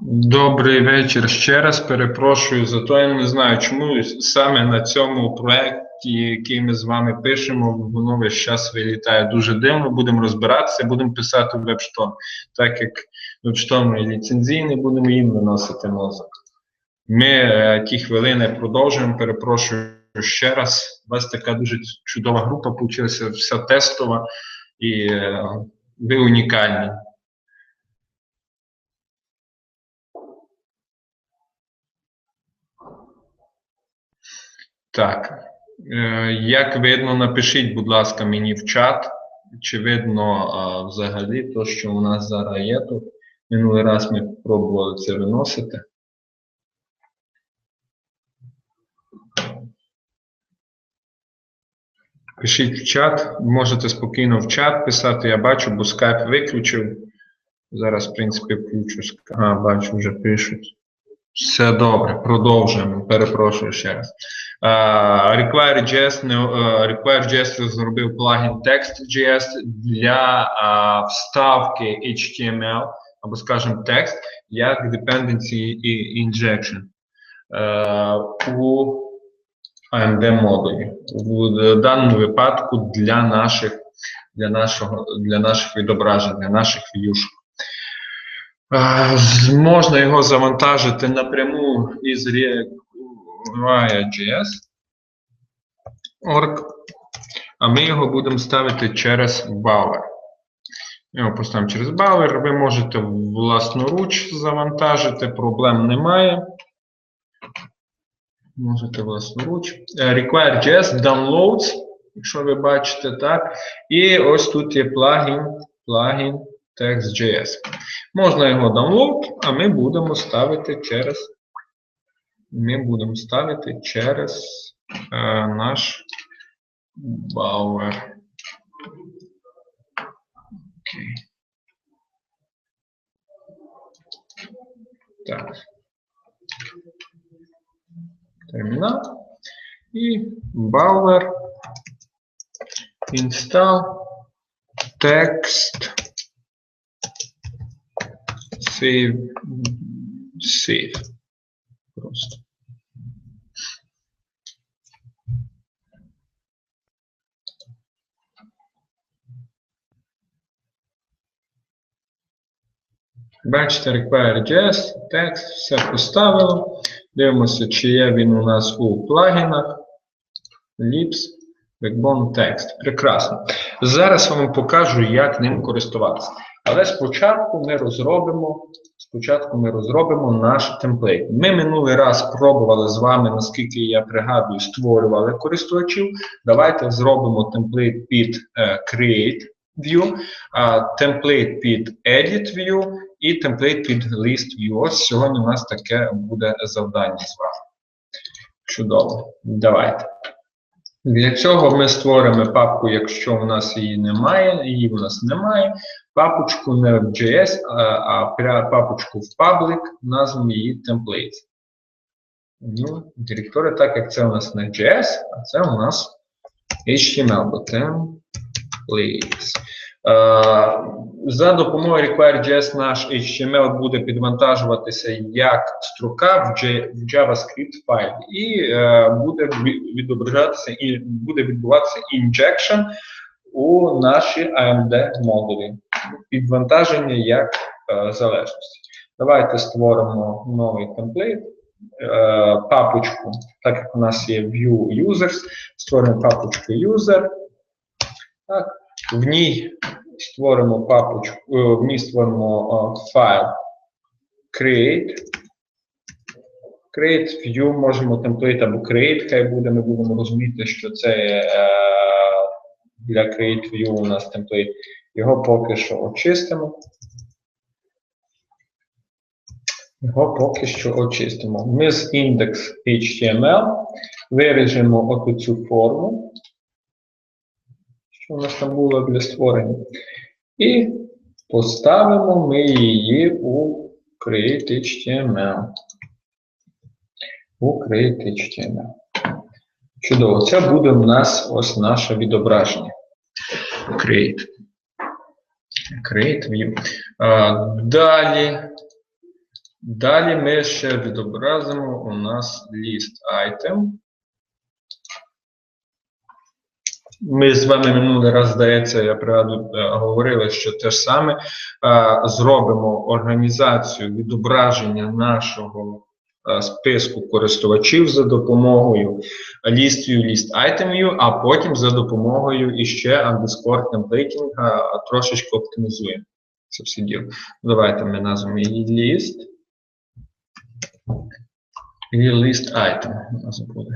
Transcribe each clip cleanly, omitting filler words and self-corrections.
Добрий вечір. Ще раз перепрошую за то, я не знаю, чому саме на цьому проєкті, який ми з вами пишемо, воно весь час вилітає дуже дивно. Будемо розбиратися, будемо писати в WebStorm. Так як WebStorm є ліцензійний, будемо їм виносити мозок. Ми ті хвилини продовжуємо, перепрошую ще раз. У вас така дуже чудова група вийшла, вся тестова, і ви унікальні. Так, як видно, напишіть, будь ласка, мені в чат, чи видно взагалі то, що у нас зараз є тут. Минулий раз ми пробували це виносити. Пишіть в чат, можете спокійно в чат писати, я бачу, бо скайп виключив. Зараз, в принципі, включу. Бачу, вже пишуть. Все добре, продовжуємо, перепрошую ще раз. Require.js зробив плагін Text.js для вставки HTML, або, скажімо, текст, як dependency injection у AMD-модулі. В даному випадку для наших відображень, для наших в'юшок. Можна його завантажити напряму із require.js.org, а ми його будемо ставити через Bower. Ми його поставимо через Bower, ви можете власноруч завантажити, проблем немає. Можете власноруч. Require.js downloads, якщо ви бачите, так. І ось тут є плагін Text.js. Можна його download, а ми будемо ставити через наш Bower. Окей. Так. Термінал. І Bower install text save. Просто. Бачите, require.js, текст, все поставило. Дивимося, чи є він у нас у плагінах. Libs, Backbone Text. Прекрасно. Зараз вам покажу, як ним користуватися. Але спочатку ми розробимо наш темплейт. Ми минулий раз пробували з вами, наскільки я пригадую, створювали користувачів. Давайте зробимо темплейт під Create View, темплейт під Edit View і темплейт під List View. Ось сьогодні у нас таке буде завдання з вами. Чудово. Давайте. Для цього ми створимо папку, якщо у нас її немає, папочку не в JS, а папочку в Public, назвемо її Templates. Ну, директори, так як це у нас не JS, а це у нас HTML, бо Templates. За допомогою require.js наш HTML буде підвантажуватися як строка в JavaScript файлі і буде відображатися і буде відбуватися injection у наші AMD модулі. Підвантаження як залежності. Давайте створимо новий темплейт, папочку, так як у нас є view users, створимо папочку user. Так. В ній створимо файл create view, можемо template або create, хай буде, ми будемо розуміти, що це для create view у нас темплейт. Його поки що очистимо. Ми з index.html виріжемо оту цю форму, що у нас там було для створення. І поставимо ми її у create.html. Чудово. Це буде у нас ось наше відображення. Create view. Далі Далі ми ще відобразимо у нас list item. Ми з вами минулий раз, здається, я пригадую, говорили, що те ж саме. Зробимо організацію відображення нашого списку користувачів за допомогою list-view, list-item-view, а потім за допомогою іще underscore templating трошечки оптимізуємо це все діло. Давайте ми назвемо її list. І list-item у нас буде.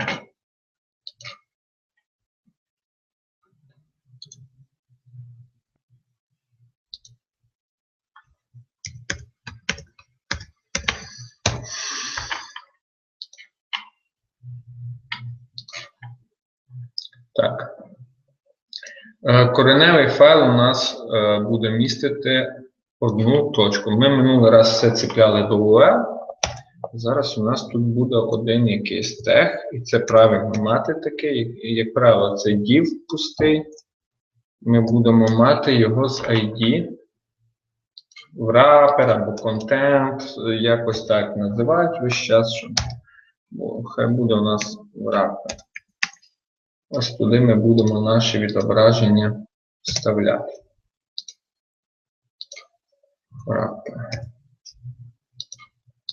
Так. Кореневий файл у нас буде містити одну точку. Ми минулий раз все цепляли до URL. Зараз у нас тут буде один якийсь тег, і це правильно мати такий. Як правило, це div пустий. Ми будемо мати його з ID. Wrapper або content, якось так називають весь час, щоб хай буде у нас wrapper. Ось туди ми будемо наші відображення вставляти. Wrapper.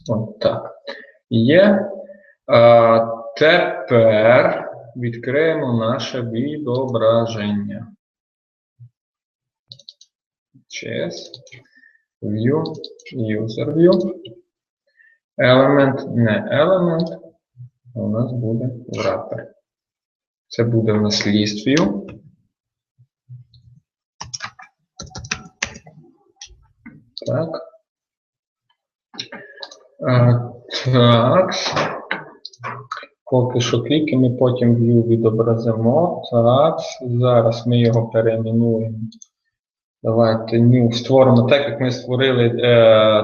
От так. Є. Тепер відкриємо наше відображення. JS. View. User View. Element, не element. У нас буде wrapper. Це буде у нас list view. Так. Так. Поки що кліки, ми потім view відобразимо. Так. Зараз ми його перейменуємо. Давайте new створимо так, як ми створили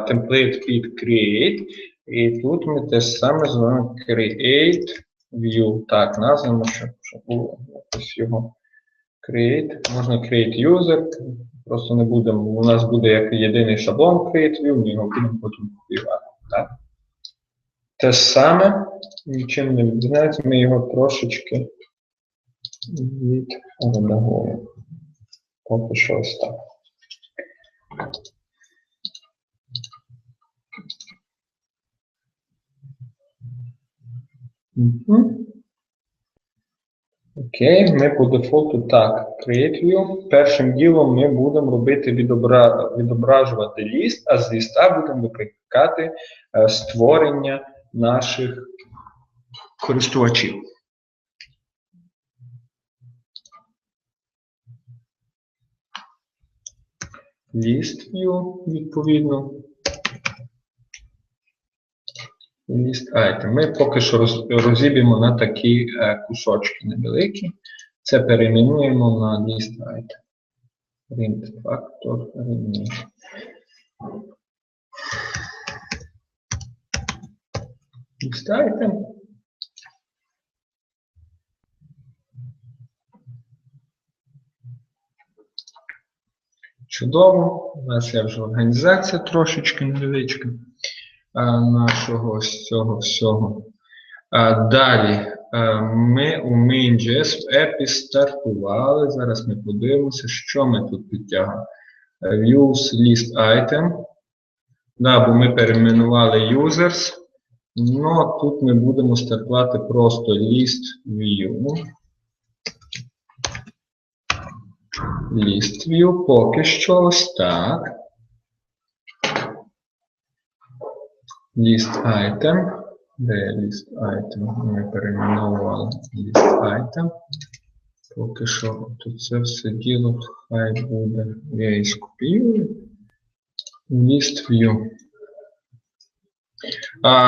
template під create. І тут ми те саме зробимо create view. Так, назвемо, щоб було якось його create. Можна create user. Просто не будемо, у нас буде як єдиний шаблон create view, ми його будемо потім копіювати. Так. Те саме, нічим не відрізняється, ми його трошечки відредагуємо. Поки що ось так. Окей, ми по дефолту так, create view. Першим ділом ми будемо робити відображувати ліст, а з ліста будемо викликати створення наших користувачів. List view, відповідно. List item. Ми поки що розіб'ємо на такі кусочки невеликі. Це перейменуємо на list item. Print factor remove. List item. Чудово. У нас є вже організація трошечки невеличка нашого ось цього всього. Далі ми у MainJS в епі стартували. Зараз ми подивимося, що ми тут підтягуємо. Views list item. Да, бо ми перейменували users. Ну, тут ми будемо стартувати просто list view. List view поки що ось так. List item. Де list item? Ми перейменували list item. Поки що тут це все діло хай буде. Я її скопіюю. List view.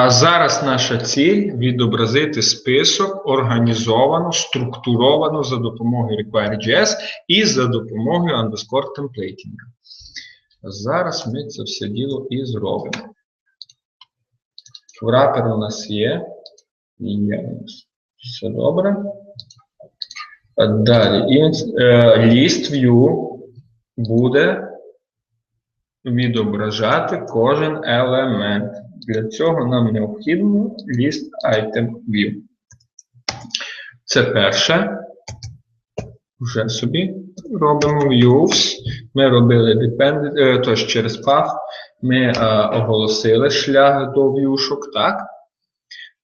Зараз наша ціль відобразити список організовано, структуровано за допомогою require.js і за допомогою underscore templating. Зараз ми це все діло і зробимо. Wrapper у нас є. Все добре. Далі. List view буде відображати кожен елемент. Для цього нам необхідно list item view. Це перше. Вже собі робимо views. Ми робили dependent, тож через path ми оголосили шлях до в'юшок, так?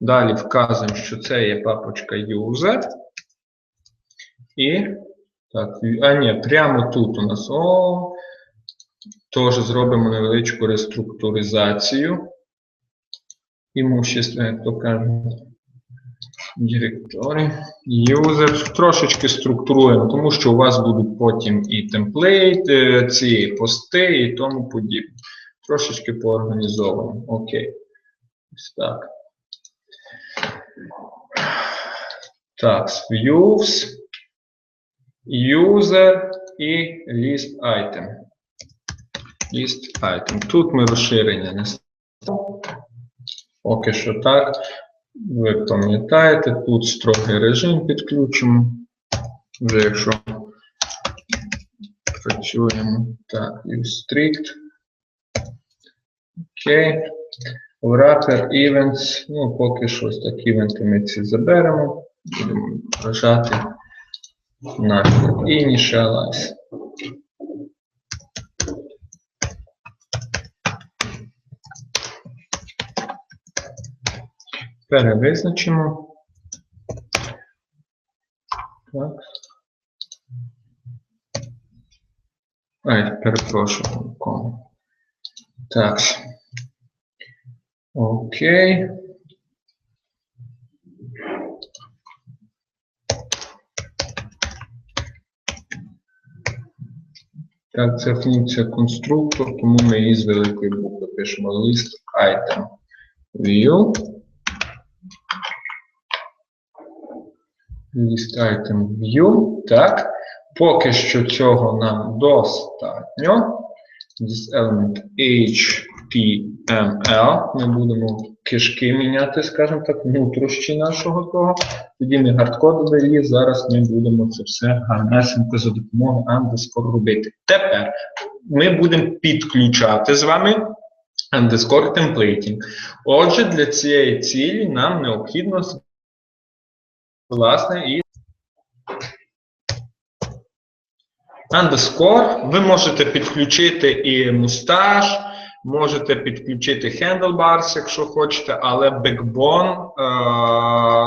Далі вказуємо, що це є папочка user. І, так, прямо тут у нас, теж зробимо невеличку реструктуризацію. Імущество, як то кажуть. Директорі, user, трошечки структуруємо, тому що у вас будуть потім і темплейт, ці пости і тому подібне. Трошечки поорганізовано. Окей. Ось так. Так, views, user і list item. List item. Тут ми розширення не ставимо. Поки що так. Ви пам'ятаєте, тут строгий режим підключимо. Вже якщо працюємо. Так, use strict. Окей. Wrapper events. Ну, поки що ось так івенти ми ці заберемо. Будемо вважати наш initialize. Перевизначимо. Так. Перепрошую. Так. Окей. Так, це функція конструктор, тому ми її з великої букви пишемо list item view. List item view. Так. Поки що цього нам достатньо. This element HTML. Ми будемо кишки міняти, скажімо так, внутрішні нашого того. Тоді ми гардкодили її. Зараз ми будемо це все гарнесенько за допомогою underscore робити. Тепер ми будемо підключати з вами underscore templating. Отже, для цієї цілі нам необхідно власне і underscore. Ви можете підключити і мусташ, можете підключити handlebars, якщо хочете, але backbone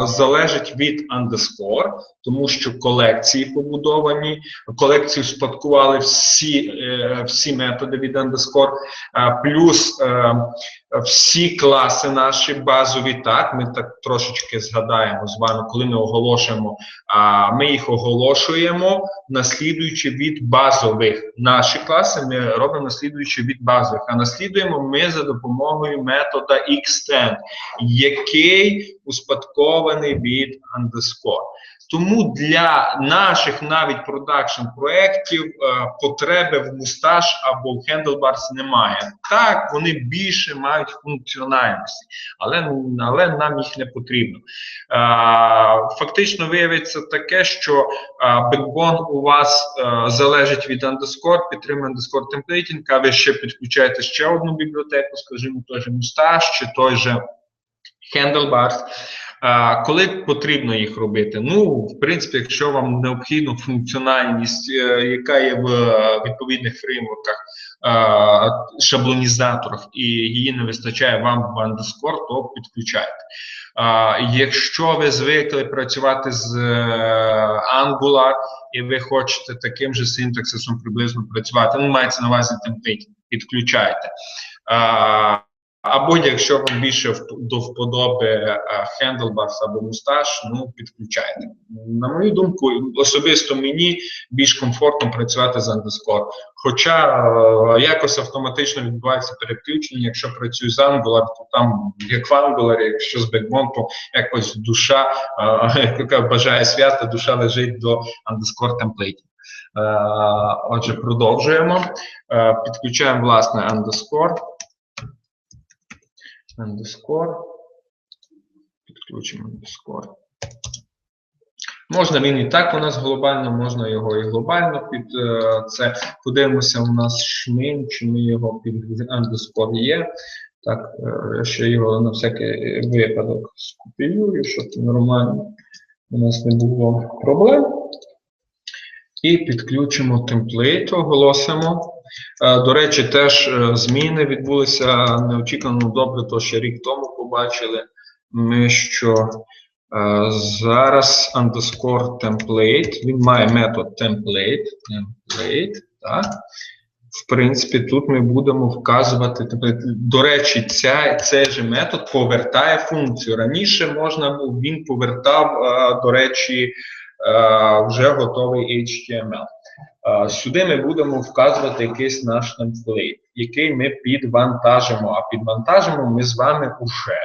залежить від underscore, тому що колекції побудовані, колекцію спадкували всі методи від underscore, плюс всі класи наші базові, так, ми так трошечки згадаємо з вами, коли ми оголошуємо, ми їх оголошуємо, наслідуючи від базових. Наші класи ми робимо наслідуючи від базових, а наслідуємо ми за допомогою метода extend, який успадкований від underscore. Тому для наших навіть продакшн проєктів потреби в мусташ або в handlebars немає. Так, вони більше мають функціональності, але нам їх не потрібно. Фактично виявиться таке, що backbone у вас залежить від underscore, підтримує underscore templating, а ви ще підключаєте ще одну бібліотеку, скажімо, той же мусташ чи той же handlebars. Коли потрібно їх робити? Ну, в принципі, якщо вам необхідна функціональність, яка є в відповідних фреймворках, шаблонізаторах, і її не вистачає вам в underscore, то підключайте. Якщо ви звикли працювати з Angular, і ви хочете таким же синтаксисом приблизно працювати, ну, мається на увазі темплейт, підключайте. Або якщо вам більше до вподоби handlebars або мусташ, ну, підключайте. На мою думку, особисто мені більш комфортно працювати з underscore. Хоча якось автоматично відбувається переключення, якщо працюю з Angular, то там, як в Angular, якщо з Backbone, то якось душа, яка бажає свята, душа лежить до underscore темплейтів. Отже, продовжуємо. Підключаємо, власне, underscore. Underscore. Підключимо underscore. Можна він і так у нас глобально, можна його і глобально під це. Подивимося, у нас шмін, чи ми його під underscore є. Так, я ще його на всякий випадок скопіюю, щоб нормально у нас не було проблем. І підключимо темплейт, оголосимо. До речі, теж зміни відбулися неочікувано добре, то ще рік тому побачили ми, що зараз underscore template, він має метод template, так. В принципі, тут ми будемо вказувати, до речі, цей же метод повертає функцію. Раніше він повертав, до речі, вже готовий HTML. Сюди ми будемо вказувати якийсь наш темплейт, який ми підвантажимо. А підвантажимо ми з вами вже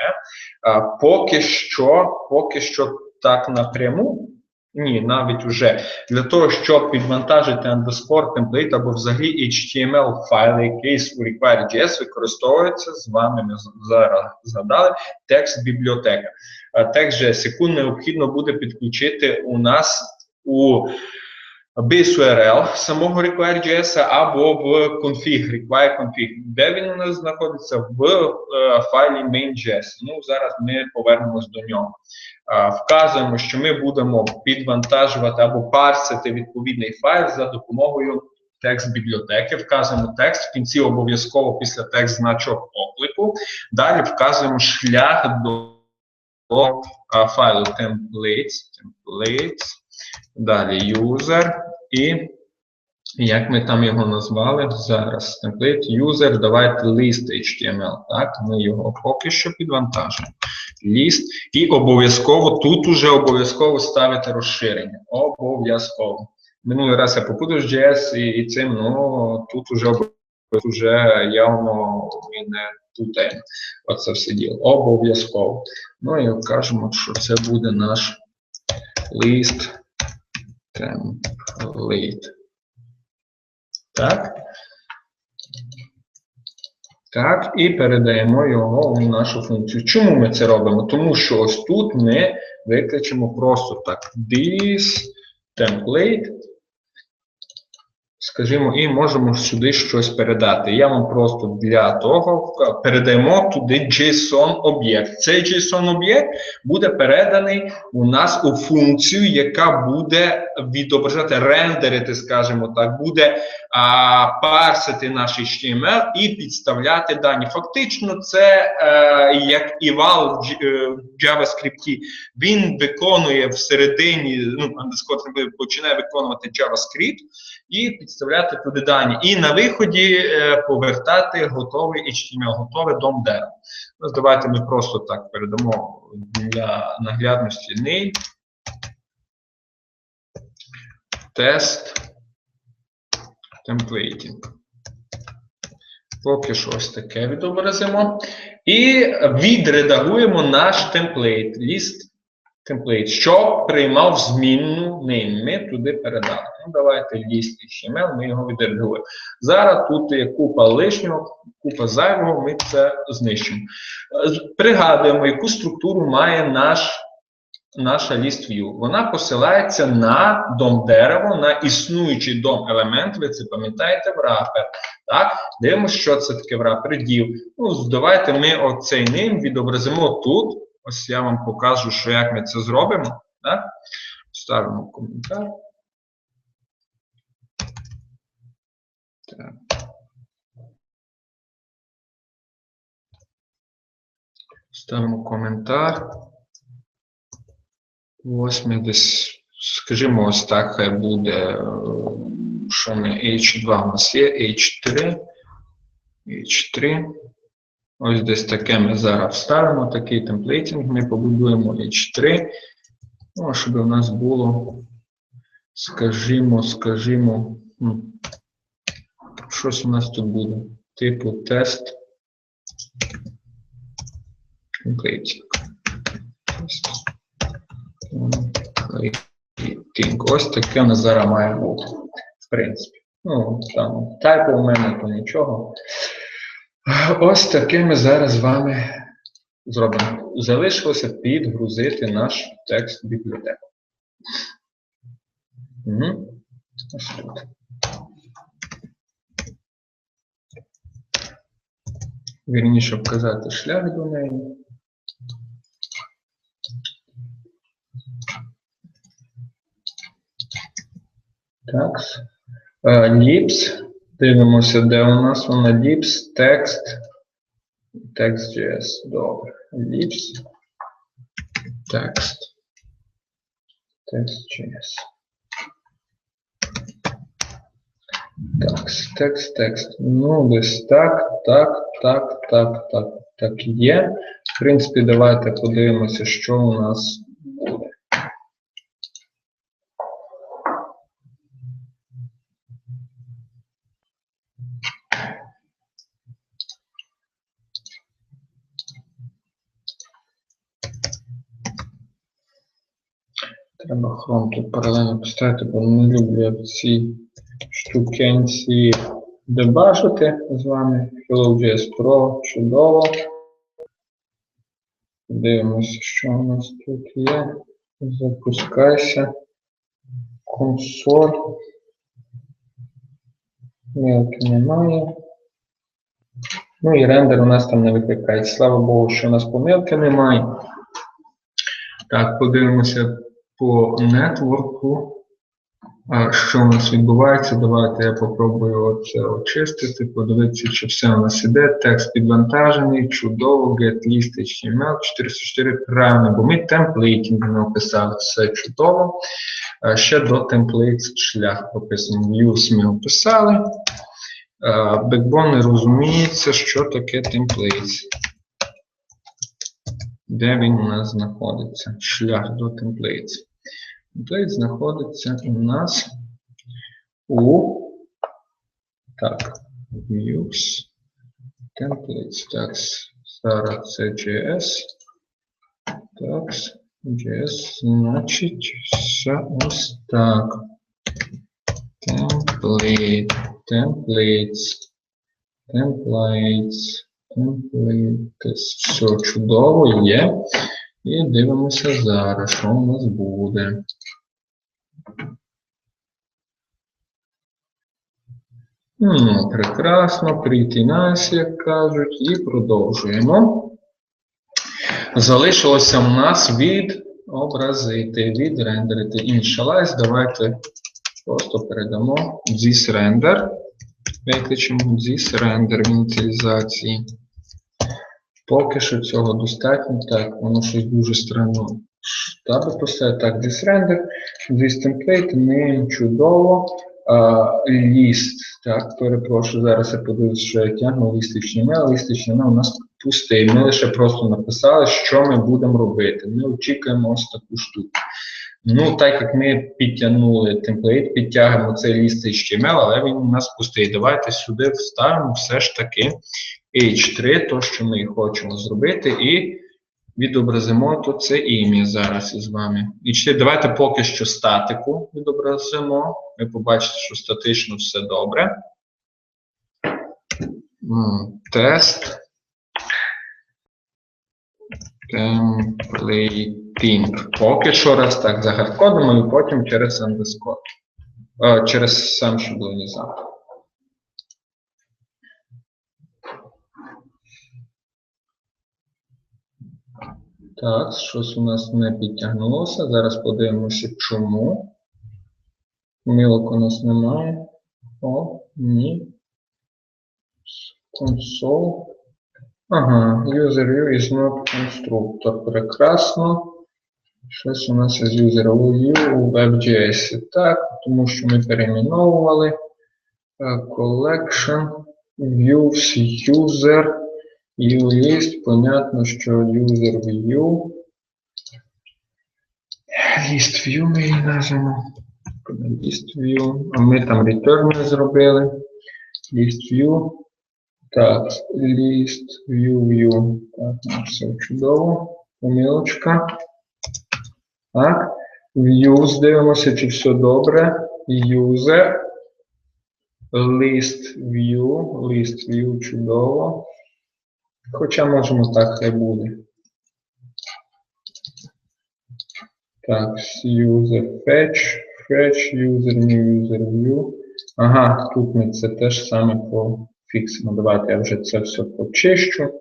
поки що так напряму. Ні, навіть уже для того, щоб підвантажити underscore темплейт або взагалі HTML файл, якийсь у require.js використовується, з вами ми зараз згадали, текст бібліотека. Текст.js, яку необхідно буде підключити у нас у base URL самого require.js або в config, require config. Де він у нас знаходиться? В файлі main.js. Ну, зараз ми повернемось до нього. Вказуємо, що ми будемо підвантажувати або парсити відповідний файл за допомогою текст-бібліотеки. Вказуємо текст, в кінці обов'язково після текст значок оклику. Далі вказуємо шлях до файлу templates. Далі user і як ми там його назвали зараз, template user, давайте list HTML, так, ми його поки що підвантажимо. List і обов'язково, тут уже обов'язково ставити розширення, обов'язково. Минулий раз я попутав з JS і цим, ну, тут уже явно і не тутаємо. Оце все діло, обов'язково. Ну і кажемо, що це буде наш list template. Так. Так, і передаємо його у нашу функцію. Чому ми це робимо? Тому що ось тут ми викличемо просто так this template, скажімо, і можемо сюди щось передати. Я вам просто для того передаємо туди JSON-об'єкт. Цей JSON-об'єкт буде переданий у нас у функцію, яка буде відображати, рендерити, скажімо так, буде парсити наш HTML і підставляти дані. Фактично, це як eval в JavaScript. Він виконує всередині, underscore починає виконувати JavaScript, і підставляти туди дані. І на виході повертати готовий HTML, готове DOM-дерево. Ось давайте ми просто так передамо для наглядності name, тест, templating. Поки що ось таке відобразимо. І відредагуємо наш темплейт, list template, що приймав змінну name. Ми туди передали. Ну, давайте list HTML, ми його відредагуємо. Зараз тут є купа лишнього, купа зайвого, ми це знищимо. Пригадуємо, яку структуру має наша list view. Вона посилається на DOM-дерево, на існуючий DOM-елемент, ви це пам'ятаєте, в wrapper. Так? Дивимося, що це таке wrapper div. Ну, давайте ми оцей name відобразимо тут. Ось я вам покажу, що як ми це зробимо. Так? Ставимо коментар. Так. Ставимо коментар. Ось ми десь, скажімо, ось так, хай буде, що ми H2 у нас є, H3. Ось десь таке ми зараз вставимо, такий темплейтинг ми побудуємо H3. Ну, щоб у нас було, скажімо, щось у нас тут буде, типу тест templating. Ось таке у нас зараз має бути, в принципі. Ну, там тайпу у мене, то нічого. Ось таке ми зараз з вами зробимо. Залишилося підгрузити наш текст бібліотеку. Угу. Ось тут. Вірніше вказати шлях до неї. Так. Libs. Дивимося, де у нас вона. Libs, text. Text.js. Добре. Libs. Text. Text.js. Текст. Ну, десь так є. В принципі, давайте подивимося, що у нас буде. Треба Chrome тут паралельно поставити, бо не люблю я ці штукенці дебажити з вами. Hello.js Pro, чудово. Дивимося, що у нас тут є. Запускайся. Консоль. Мілки немає. Ну і рендер у нас там не викликається. Слава Богу, що у нас помилки немає. Так, подивимося по нетворку. Що у нас відбувається? Давайте я попробую це очистити, подивитися, чи все у нас іде. Текст підвантажений, чудово, get-list HTML 404, правильно, бо ми темплейтінг написали, все чудово. Ще до templates шлях прописаний. Views ми описали. Backbone не розуміється, що таке templates. Де він у нас знаходиться? Шлях до templates. Template знаходиться у нас у views, templates, так, зараз це JS, так, JS, значить, все ось так. Templates, все чудово є. І дивимося зараз, що у нас буде. Ну, прекрасно, pretty nice, як кажуть, і продовжуємо. Залишилося в нас відобразити, відрендерити. Initialize, давайте просто передамо this render. Викличемо this render в ініціалізації. Поки що цього достатньо. Так, воно щось дуже странно. Штаби поставити. Так, this render, this template, name, чудово. List. Так, перепрошую, зараз я подивлюсь, що я тягну. List HTML. List HTML у нас пустий. Ми лише просто написали, що ми будемо робити. Ми очікуємо ось таку штуку. Ну, так як ми підтягнули темплейт, підтягуємо цей ліст HTML, але він у нас пустий. Давайте сюди вставимо все ж таки H3, то, що ми хочемо зробити, і відобразимо тут це ім'я зараз із вами. H3, давайте поки що статику відобразимо. Ви побачите, що статично все добре. Тест. Templating. Поки що раз так загардкодимо і потім через андерскор. Через сам шаблонізатор. Так, щось у нас не підтягнулося. Зараз подивимося, чому. Помилок у нас немає. О, ні. Console. Ага, user view is not constructor. Прекрасно. Щось у нас із user view у WebJS. Так, тому що ми перейменовували. Collection, views, user, і list. Понятно, що user view. List view ми її назвемо. List view. А ми там return не зробили. List view. Так, list view. Так, все чудово. Помилочка. Так. Views, дивимося, чи все добре. User. List view, чудово. Хоча можемо так, хай буде. Так, user fetch, Fetch, user, new user view. Ага, тут ми це теж саме пофіксимо. Давайте я вже це все почищу.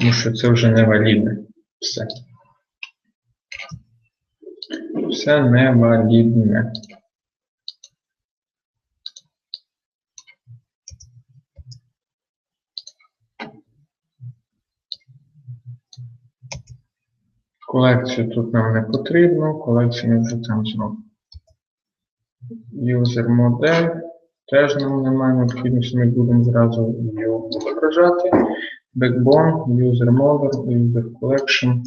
Тому що це вже невалідне. Все. Все невалідне. Колекцію тут нам не потрібно, колекцію ми вже там зробимо. User модель. Теж нам немає необхідності, ми будемо зразу його відображати. Backbone, user model, user collection,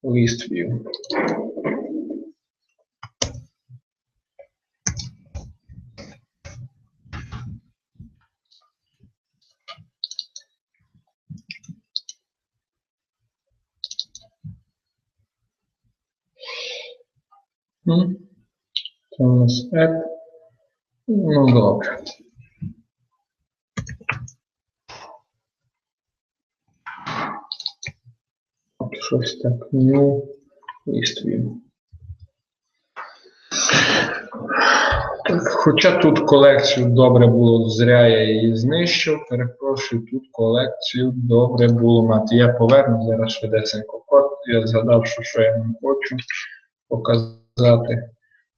list view. Це у нас app. Ну, добре. Щось так, new list view. Так, хоча тут колекцію добре було, зря я її знищив, перепрошую, тут колекцію добре було мати. Я поверну зараз швидесенько код, я згадав, що я вам хочу показати.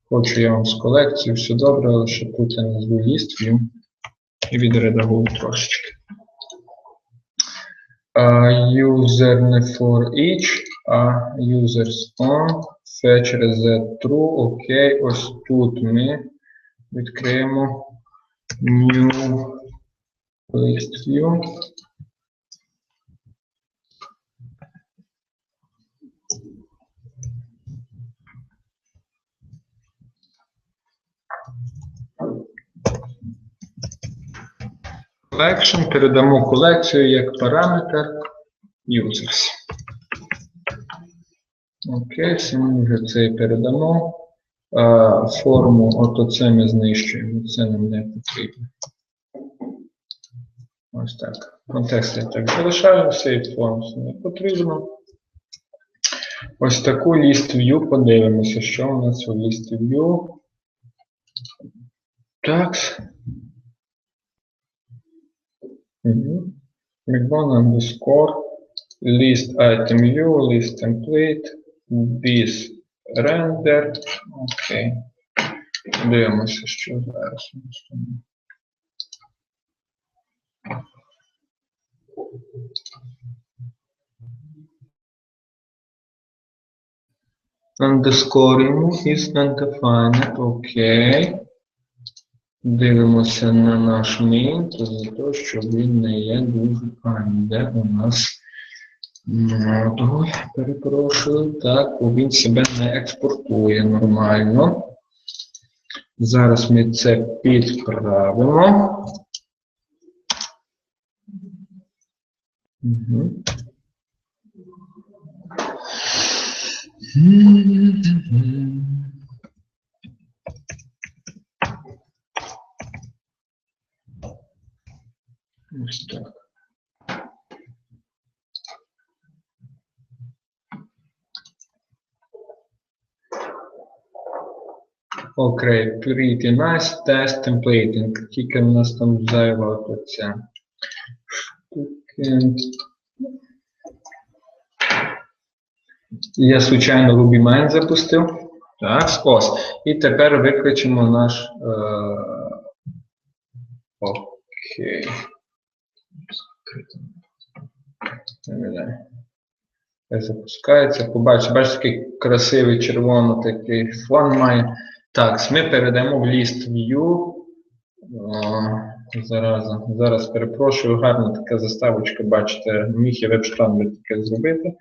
Хочу я вам з колекцією, все добре, але що тут я назву list view і відредагую трошечки. User не for each, а users on, fetch reset true, окей, ось тут ми відкриємо new list view. Collection, передамо колекцію як параметр users. Окей, все ми вже це передамо. Форму, ото це ми знищуємо, це нам не потрібно. Ось так. Контекст я так залишаю, save forms не потрібно. Ось таку list view подивимося, що у нас у list view. Так. Backbone underscore list item view, list template, this render. Окей. Дивимося, що зараз у нас там. Underscoring is undefined. Окей. Дивимося на наш main, то за те, що він не є дуже файний. Де у нас модуль, перепрошую, так, бо він себе не експортує нормально. Зараз ми це підправимо. Ось так. Окей, pretty nice, test templating. Тільки в нас там зайва ця штуки. Я, звичайно, RubyMine запустив. Так, ось. І тепер виключимо наш... Окей. Запускається, побачите, бачите, такий красивий червоний такий фон має. Так, ми перейдемо в list view. Зараз перепрошую, гарна така заставочка, бачите, міг я веб-штанги таке зробити.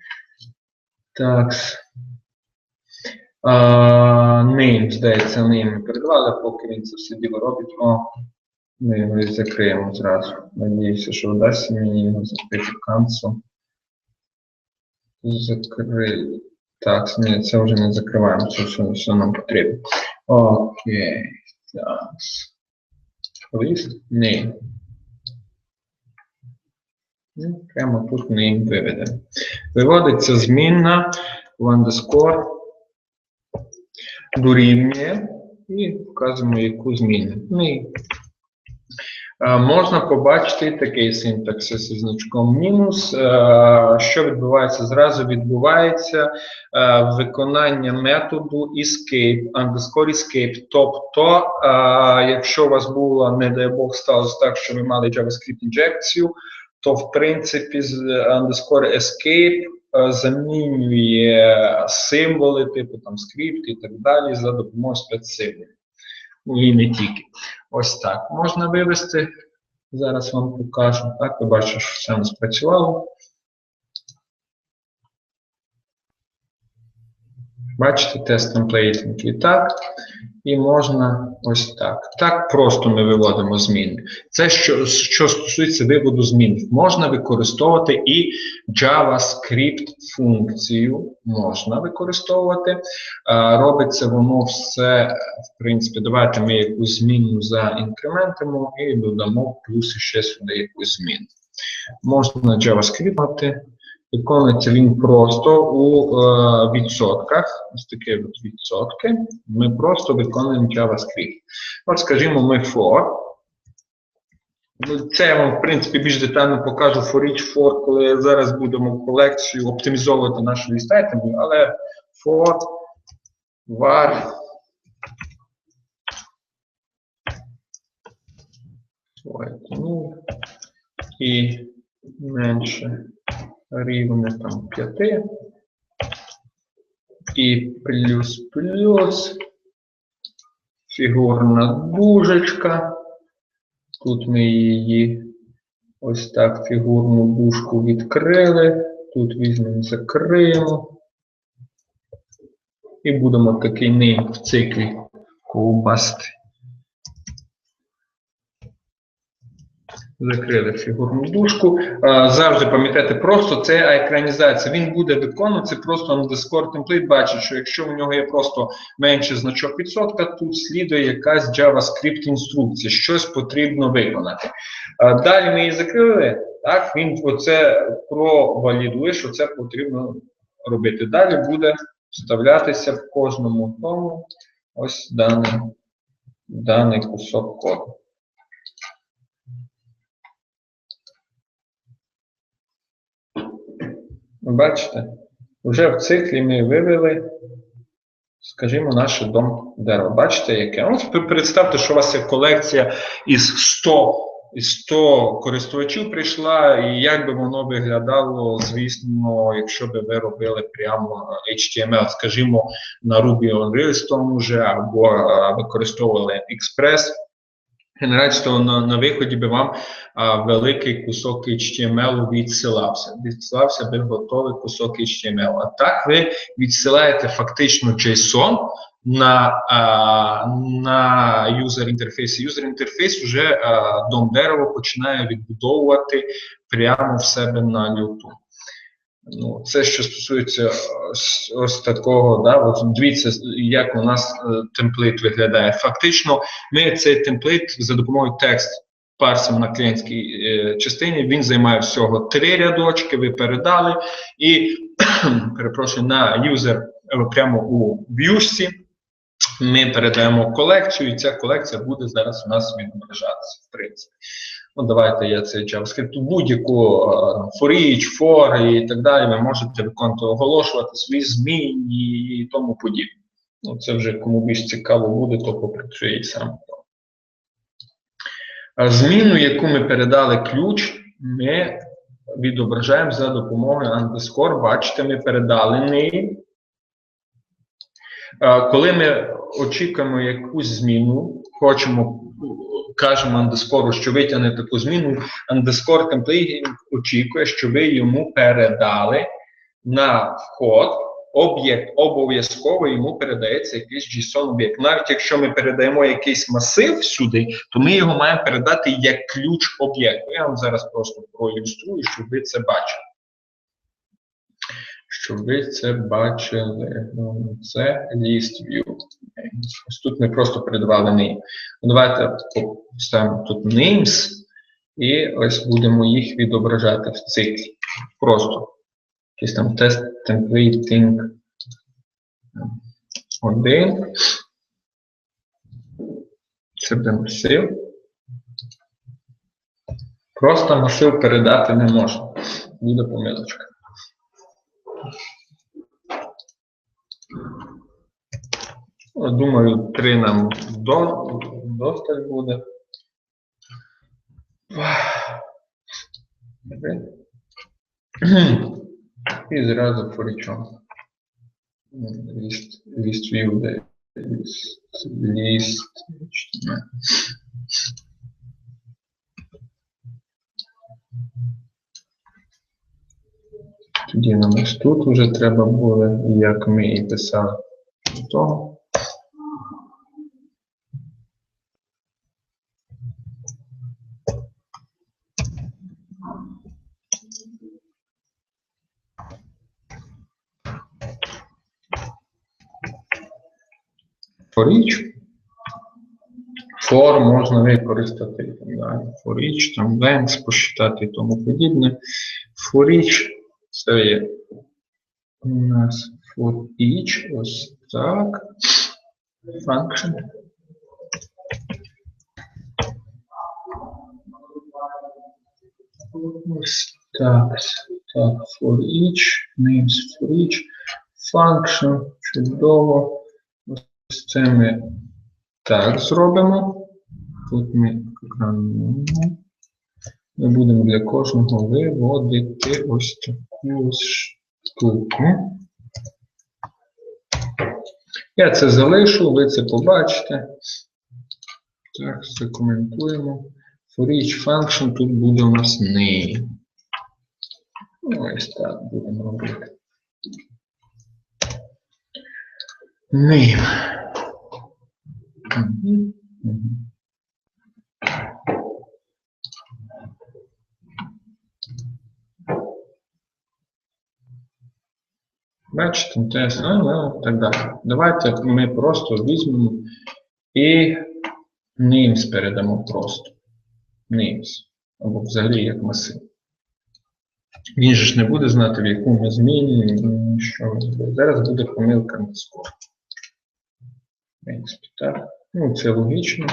Так. Name, здається, name передавали, поки він це все діло робить. Ми його і закриємо зразу. Надіюся, що вдасться мені його закрити cancel. Закрию. Так, ні, це вже не закриваємо, це все нам потрібно. Окей, так. List name. Прямо тут name виведемо. Виводиться змінна в underscore дорівнює і вказуємо, яку зміну. Можна побачити такий синтаксис із значком мінус. Що відбувається? Зразу відбувається виконання методу escape, _escape. Тобто, якщо у вас було, не дай Бог, сталося так, що ви мали JavaScript інжекцію, то в принципі _escape замінює символи, типу там скрипт і так далі, за допомогою спецсимволів. І не тільки. Ось так. Можна вивести. Зараз вам покажу. Так, ви бачите, що все не спрацювало. Бачите, тест темплейтинг і так. І можна ось так. Так просто ми виводимо зміни. Це що стосується виводу змін. Можна використовувати і JavaScript функцію. Можна використовувати. Робиться воно все, в принципі, давайте ми якусь зміну заінкрементимо і додамо плюс ще сюди якусь зміну. Можна JavaScript мати. Виконується він просто у відсотках. Ось такі от відсотки. Ми просто виконуємо JavaScript. От, скажімо, ми for. Це я вам, в принципі, більш детально покажу for each for, коли зараз будемо колекцію оптимізовувати нашу лістайтингу, але for var і менше рівне там 5 і плюс фігурна дужечка. Тут ми її ось так фігурну дужку відкрили. Тут візьмемо, закриємо. І будемо такий name в циклі ковбасти. Закрили фігурну дужку. Завжди пам'ятайте, просто це екранізація. Він буде виконуватися просто underscore template. Бачить, що якщо у нього є просто менший значок відсотка, тут слідує якась JavaScript інструкція. Щось потрібно виконати. Далі ми її закрили. Так, він оце провалідує, що це потрібно робити. Далі буде вставлятися в кожному тому ось даний кусок коду. Бачите, вже в циклі ми вивели, скажімо, наше дом дерево. Бачите, яке? Ось представте, що у вас є колекція із 100 користувачів прийшла, і як би воно виглядало, звісно, якщо би ви робили прямо HTML, скажімо, на Ruby on Rails тому же, або використовували Express. Генерація на виході би вам великий кусок HTML відсилався. Відсилався би готовий кусок HTML. А так ви відсилаєте фактично JSON на юзер-інтерфейс. Юзер-інтерфейс вже дом дерево починає відбудовувати прямо в себе на люту. Ну, це що стосується ось такого, да, от дивіться, як у нас темплейт виглядає. Фактично, ми цей темплейт за допомогою текст парсимо на клієнтській частині, він займає всього 3 рядочки, ви передали, і, перепрошую, на юзер прямо у в'юшці ми передаємо колекцію, і ця колекція буде зараз у нас відображатися, в принципі. Ну, давайте я цей JavaScript, будь-яку for each, for і так далі, ви можете виконувати, оголошувати свої зміни і тому подібне. Ну, це вже кому більш цікаво буде, то попрацює і сам. Зміну, яку ми передали ключ, ми відображаємо за допомогою underscore. Бачите, ми передали name. Коли ми очікуємо якусь зміну, кажемо underscore, що витягне таку зміну, underscore template очікує, що ви йому передали на вход об'єкт, обов'язково йому передається якийсь JSON-об'єкт. Навіть якщо ми передаємо якийсь масив сюди, то ми його маємо передати як ключ об'єкту. Я вам зараз просто проілюструю, щоб ви це бачили. Щоб ви це бачили. Це list view. Ось тут ми просто передавали name. Давайте поставимо тут names і ось будемо їх відображати в циклі. Просто якийсь там тест templating 1. Це буде масив. Просто масив передати не можна. Буде помилочка. Думаю, 3 нам досталь буде. І зразу форічом. List view, де list. Тоді нам ось тут вже треба було, як ми і писали до того. For each. For можна використати. For each, там length посчитати і тому подібне. For each це є у нас for each, ось так. Function. Ось так. Так, for each, names for each, function, чудово. Ось це ми так зробимо. Тут ми будемо для кожного виводити ось таку штуку. Я це залишу, ви це побачите. Так, закоментуємо. For each function тут буде у нас name. Ось так будемо робити. Name. Бачите, тест, так далі. Давайте ми просто візьмемо і names передамо просто. Names. Або взагалі як масив. Він же ж не буде знати, в яку ми змінюємо, що ми зробили. Зараз буде помилка underscore. В принципі, так. Це логічно,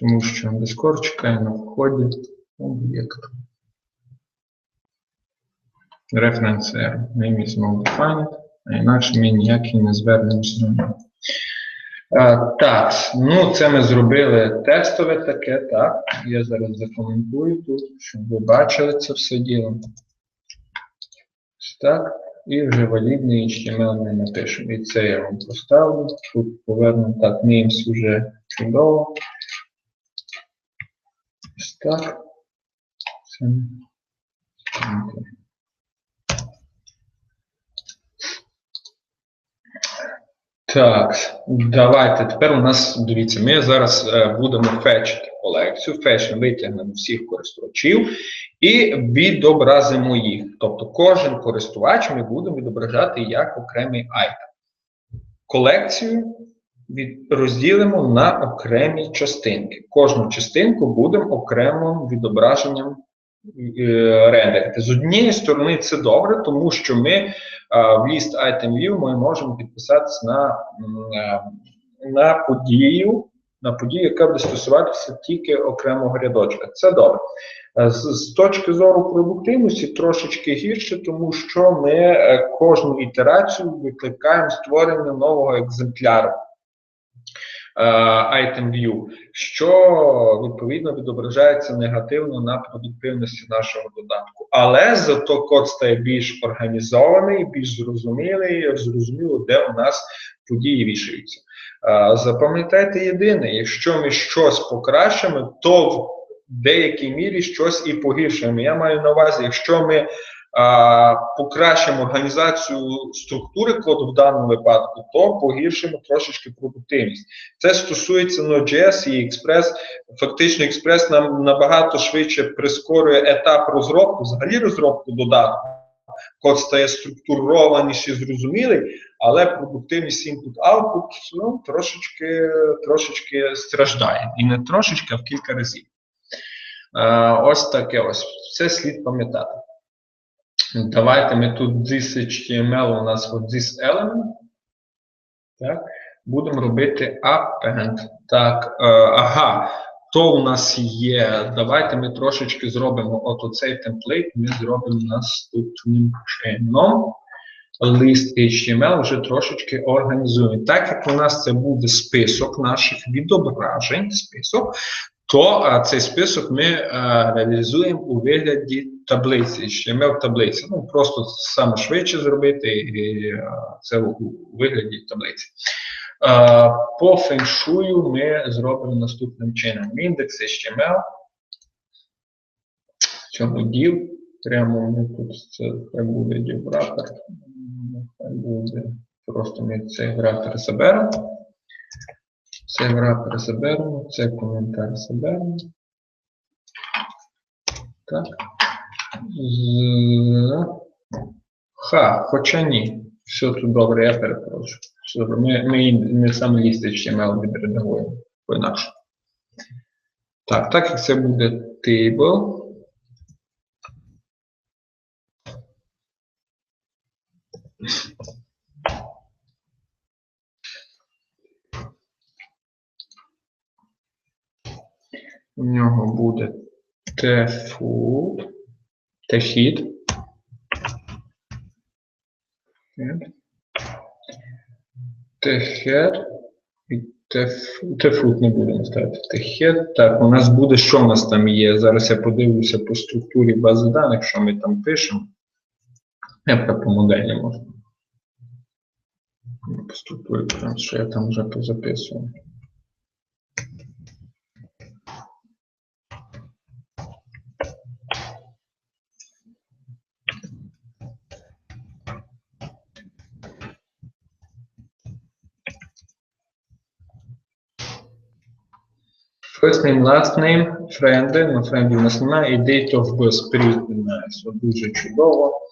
тому що underscore чекає на вході об'єкту. Reference error. Name is not defined, а інакше ми ніяк і не звернемося до нього. Так, це ми зробили тестове таке, так. Я зараз закоментую тут, щоб ви бачили це все діло. Так, і вже валідний HTML ми напишемо. І це я вам поставлю. Тут повернемо так, names вже чудово. Ось так. Це. Так, давайте. Тепер у нас, дивіться, ми зараз будемо фетчити колекцію. Фетч витягнемо всіх користувачів і відобразимо їх. Тобто кожен користувач ми будемо відображати як окремий айтем. Колекцію розділимо на окремі частинки. Кожну частинку будемо окремим відображенням рендерити. З однієї сторони це добре, тому що ми в list item view ми можемо підписатися на подію, яка буде стосуватися тільки окремого рядочка. Це добре. З точки зору продуктивності трошечки гірше, тому що ми кожну ітерацію викликаємо створення нового екземпляру item view, що відповідно відображається негативно на продуктивності нашого додатку. Але зато код стає більш організований, більш зрозумілий, зрозуміло, де у нас події вішаються. Запам'ятайте єдине, якщо ми щось покращимо, то в деякій мірі щось і погіршуємо. Я маю на увазі, якщо ми покращимо організацію структури коду в даному випадку, то погіршимо трошечки продуктивність. Це стосується Node.js і Express. Фактично Express нам набагато швидше прискорює етап розробки, взагалі розробку додатку. Код стає структурованіший, зрозумілий, але продуктивність input-output трошечки страждає. І не трошечки, а в кілька разів. Ось таке ось. Це слід пам'ятати. Давайте ми тут this HTML у нас this element. Так, будемо робити append. Так, то у нас є. Давайте ми трошечки зробимо оцей темплейт, ми зробимо наступним чином. Лист HTML вже трошечки організуємо. Так як у нас це буде список наших відображень, то цей список ми реалізуємо у вигляді таблиці, HTML-таблиці. Ну, просто саме швидше зробити, і це у вигляді таблиці. По феншую ми зробимо наступним чином. Індекс HTML. Цього div. Прямо ми тут це хай буде div wrapper. Хай буде. Просто ми цей wrapper заберемо. Цей wrapper заберемо. Цей коментар заберемо. Так. Хоча ні. Все тут добре, я перепрошую. Ми саме ліст HTML відредагуємо по-інакше. Так як це буде table. У нього буде tfood, thehead. Thehead і tfood не будемо ставити. Thehead. Так, у нас буде, що у нас там є? Зараз я подивлюся по структурі бази даних, що ми там пишемо. Я по моделі можна. По структурі, що я там вже позаписував. First name, last name, френди, на френді у нас немає, і date of birth, період міняється. Дуже чудово.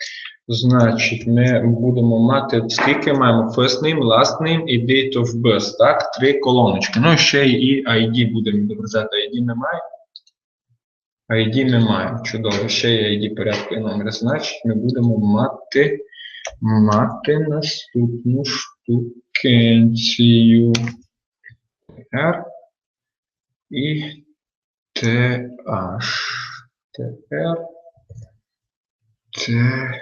Значить, ми будемо мати, скільки маємо? First name, last name і date of birth, так? 3 колоночки. Ну, ще і ID будемо відображати. ID немає. ID немає. Чудово. Ще є ID порядку і номер. Значить, ми будемо мати наступну штукенцію. R і TH. TR. TH.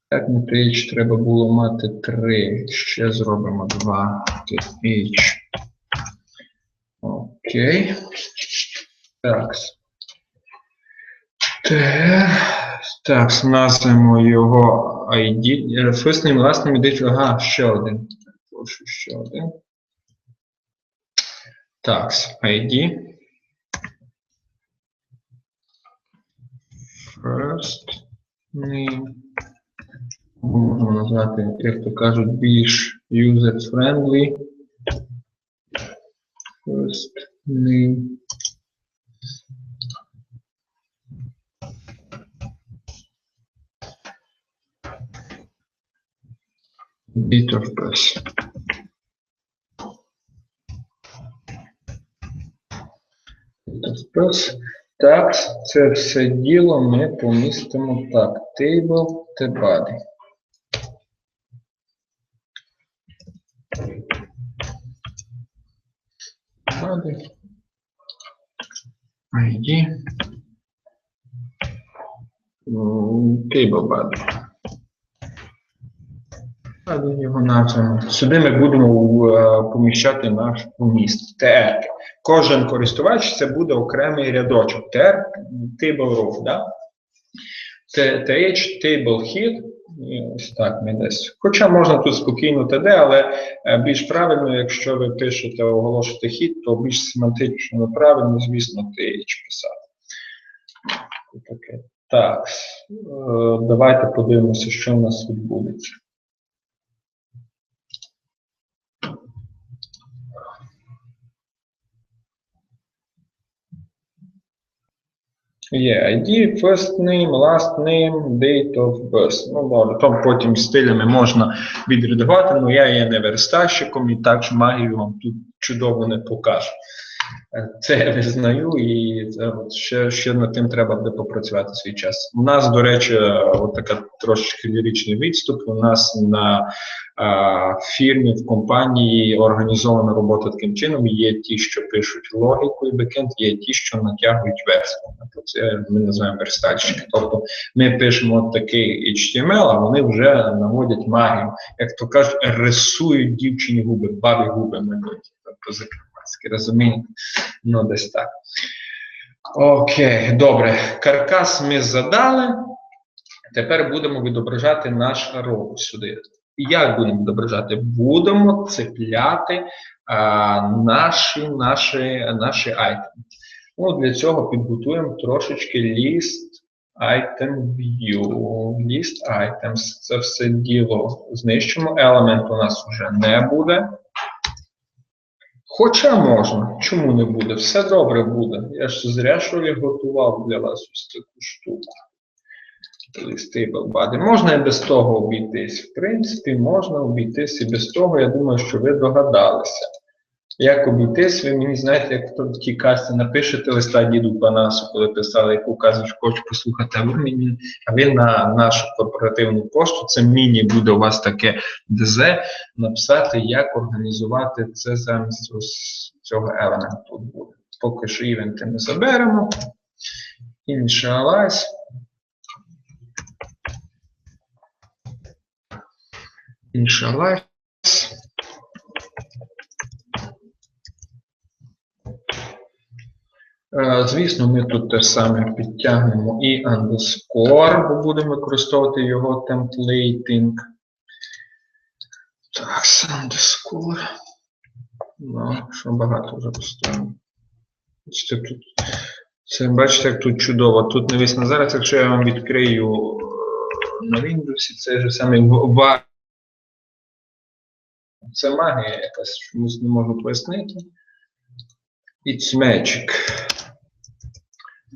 Так, на TH треба було мати 3. Ще зробимо 2. TH. Окей. Так. Так, назвемо його ID. First name, last name, date. Ага, ще один. Прошу, ще один. Так, ID. First name. Можна назвати, як то кажуть, більш user-friendly. First name. Date of birth. Так, це все діло ми помістимо так. Table, tbody. ID. Table body. Його назвемо. Сюди ми будемо поміщати наш вміст. TR. Кожен користувач це буде окремий рядочок. TR, table row, да? TH, table head. І ось так ми десь. Хоча можна тут спокійно TD, але більш правильно, якщо ви пишете, оголошуєте head, то більш семантично правильно, звісно, TH писати. Так, давайте подивимося, що у нас відбудеться. Є ID, first name, last name, date of birth. Ну, добре, то потім стилями можна відредагувати, але я є не верстальщиком і так магію вам тут чудово не покажу. Це я визнаю, і ще над тим треба буде попрацювати свій час. У нас, до речі, от така трошечки ліричний відступ. У нас на фірмі, в компанії організована робота таким чином. Є ті, що пишуть логіку і бекенд, є ті, що натягують верстку. Це ми називаємо верстальщики. Тобто ми пишемо от такий HTML, а вони вже наводять магію. Як то кажуть, рисують дівчині губи, бабі губи малюють. Тобто розумієте? Ну, десь так. Окей, добре. Каркас ми задали. Тепер будемо відображати наш робот сюди. Як будемо відображати? Будемо цепляти наші айтеми. Ну, для цього підготуємо трошечки list item view. List items. Це все діло знищимо. Елемент у нас вже не буде. Хоча можна. Чому не буде? Все добре буде. Я ж зря, що ли, готував для вас ось таку штуку. Stable body. Можна і без того обійтись. В принципі, можна обійтись і без того. Я думаю, що ви догадалися. Як обійтись, ви мені знаєте, як в тій касті напишете листа діду Панасу, коли писали, яку казочку хочу послухати, а ви на нашу корпоративну пошту, це міні буде у вас таке ДЗ, написати, як організувати це замість ось цього елементу тут буде. Поки що івенти ми заберемо. Initialize. Initialize. Звісно, ми тут те саме підтягнемо і underscore, бо будемо використовувати його темплейтинг. Так, underscore. Ну, що багато вже поставимо. Це, бачите, як тут чудово. Тут навісно зараз, якщо я вам відкрию на Windows, це ж саме це магія якась, чомусь не можу пояснити. It's magic.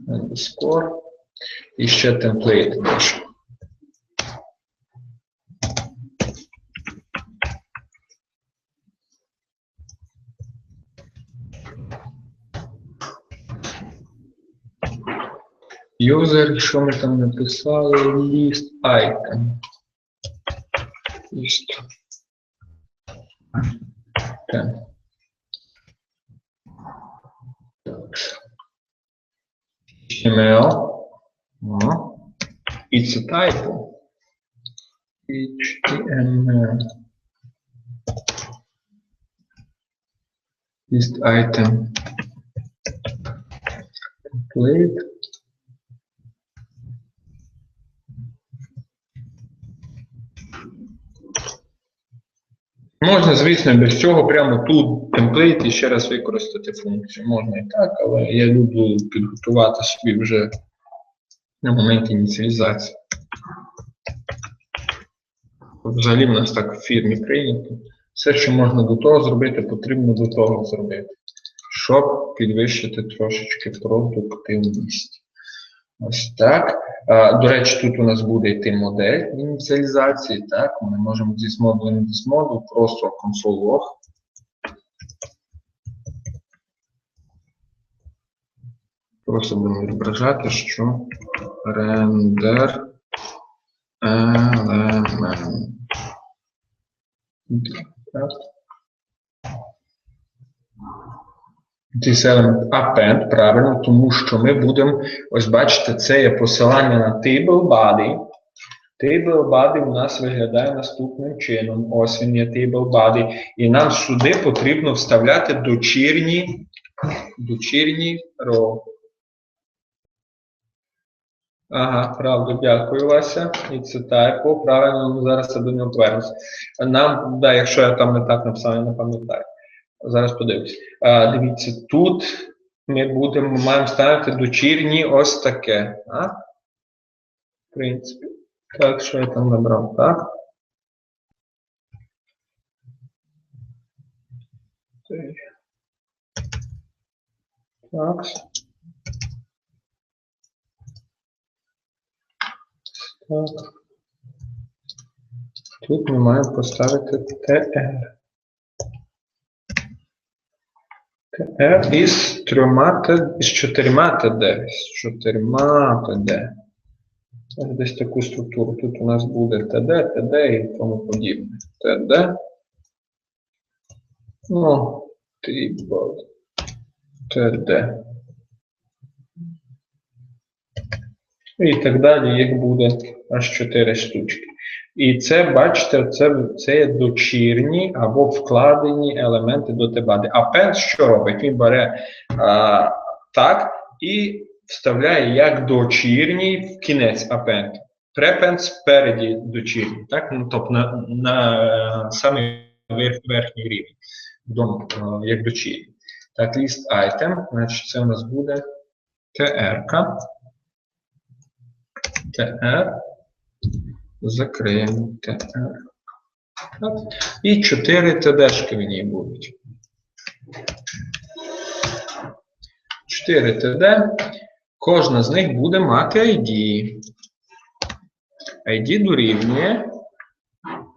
Underscore. І ще темплейт наш. User, що ми там написали? List item. List. Так. HTML. It's a typo. HTML. List item. Template. Можна, звісно, без цього прямо тут темплейт і ще раз використати функцію. Можна і так, але я люблю підготувати собі вже на момент ініціалізації. Взагалі в нас так в фірмі прийнято. Все, що можна до того зробити, потрібно до того зробити, щоб підвищити трошечки продуктивність. Ось так. До речі, тут у нас буде йти модель ініціалізації. Так, ми можемо зі модулю на дисмоду просто console.log. Просто будемо відображати, що render element. Так. This element append, правильно, тому що ми будемо, ось бачите, це є посилання на table body. Table body у нас виглядає наступним чином. Ось він є table body. І нам сюди потрібно вставляти дочірні row. Ага, правда, дякую, Вася. І це typo, правильно, зараз я до нього повернуся. Нам, да, якщо я там не так написав, я не пам'ятаю. Зараз подивлюсь. Дивіться, тут ми маємо ставити дочірні ось таке. В принципі. Так, що я там набрав, так? Так. Так. Тут ми маємо поставити TR. tr із 4 td. З 4 td. Десь таку структуру. Тут у нас буде td, td і тому подібне. td. Ну, td. І так далі, їх буде аж 4 штучки. І це, бачите, це є дочірні або вкладені елементи до тбади. Append що робить? Він бере так і вставляє як дочірній в кінець append. Prepend спереді дочірній, так? Ну, тобто на самий верхній рівень, як дочірній. Так, list item, значить це у нас буде tr-ка. tr, закриємо tr. І 4 td-шки в ній будуть. 4 td, кожна з них буде мати ID. ID дорівнює.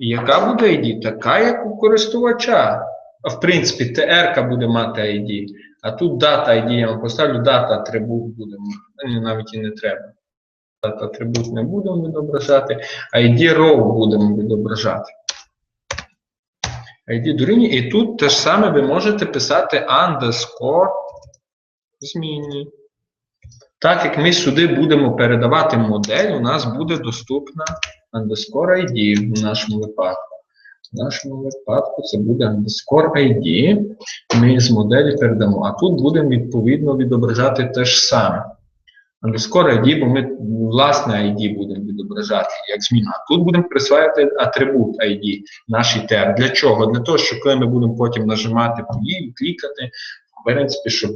І яка буде ID? Така, як у користувача. В принципі, tr-ка буде мати ID. А тут дата ID, я вам поставлю, дата атрибут буде. Навіть і не треба. Дата атрибут не будемо відображати. ID row будемо відображати. ID дорівнює. І тут те ж саме ви можете писати underscore змінні. Так як ми сюди будемо передавати модель, у нас буде доступна underscore ID в нашому випадку. В нашому випадку це буде underscore ID. Ми з моделі передамо. А тут будемо відповідно відображати те ж саме. Underscore ID, бо ми власне ID будемо відображати як зміна. А тут будемо присваювати атрибут ID, наш tr. Для чого? Для того, що коли ми будемо потім нажимати події, клікати, в принципі, щоб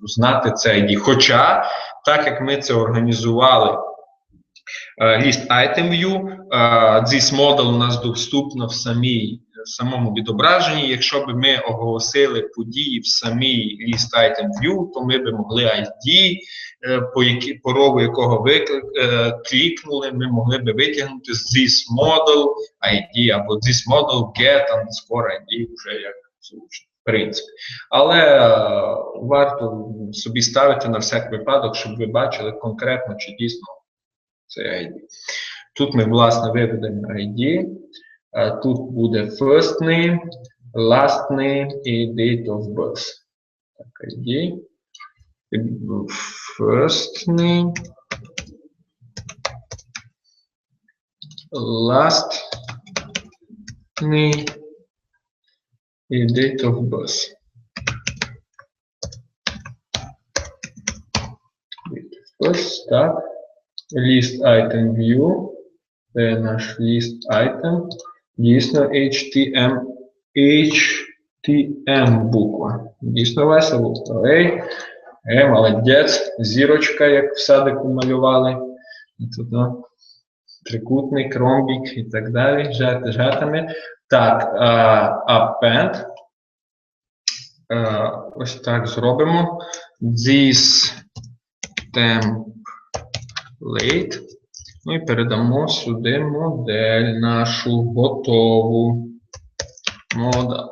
знати це ID. Хоча, так як ми це організували, list item view, this model у нас доступно в самому відображенні. Якщо б ми оголосили події в самій list item view, то ми б могли ID, по рову якого ви клікнули, ми могли б витягнути з this model ID або this model get underscore ID вже як зручно. В принципі. Але варто собі ставити на всяк випадок, щоб ви бачили конкретно, чи дійсно це ID. Тут ми, власне, виведемо ID. Тут буде first name, last name і date of birth. Так, ID. First name, last name і date of birth. Ось так. List item view. Це наш list item. Дійсно HTM буква. Дійсно весело. Молодець. Зірочка, як в садику малювали. Тут, трикутник, ромбік і так далі. Жатами. Так, append. Ось так зробимо. This template. Ну і передамо сюди модель нашу готову. Модель.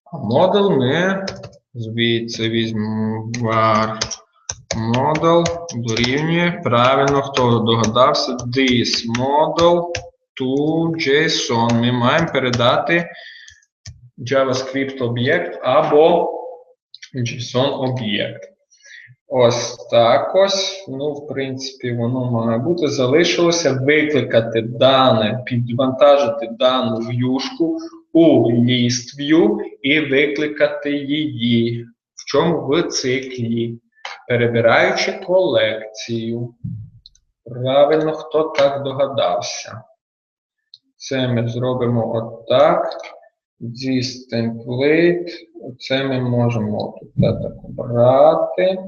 А модель ми звідси візьмемо var model дорівнює. Правильно, хто догадався, this model to JSON. Ми маємо передати JavaScript об'єкт або JSON об'єкт. Ось так ось. Ну, в принципі, воно має бути. Залишилося викликати дане, підвантажити дану в'юшку у list view і викликати її. В чому? В циклі. Перебираючи колекцію. Правильно, хто так догадався. Це ми зробимо отак. This template. Це ми можемо тут так брати.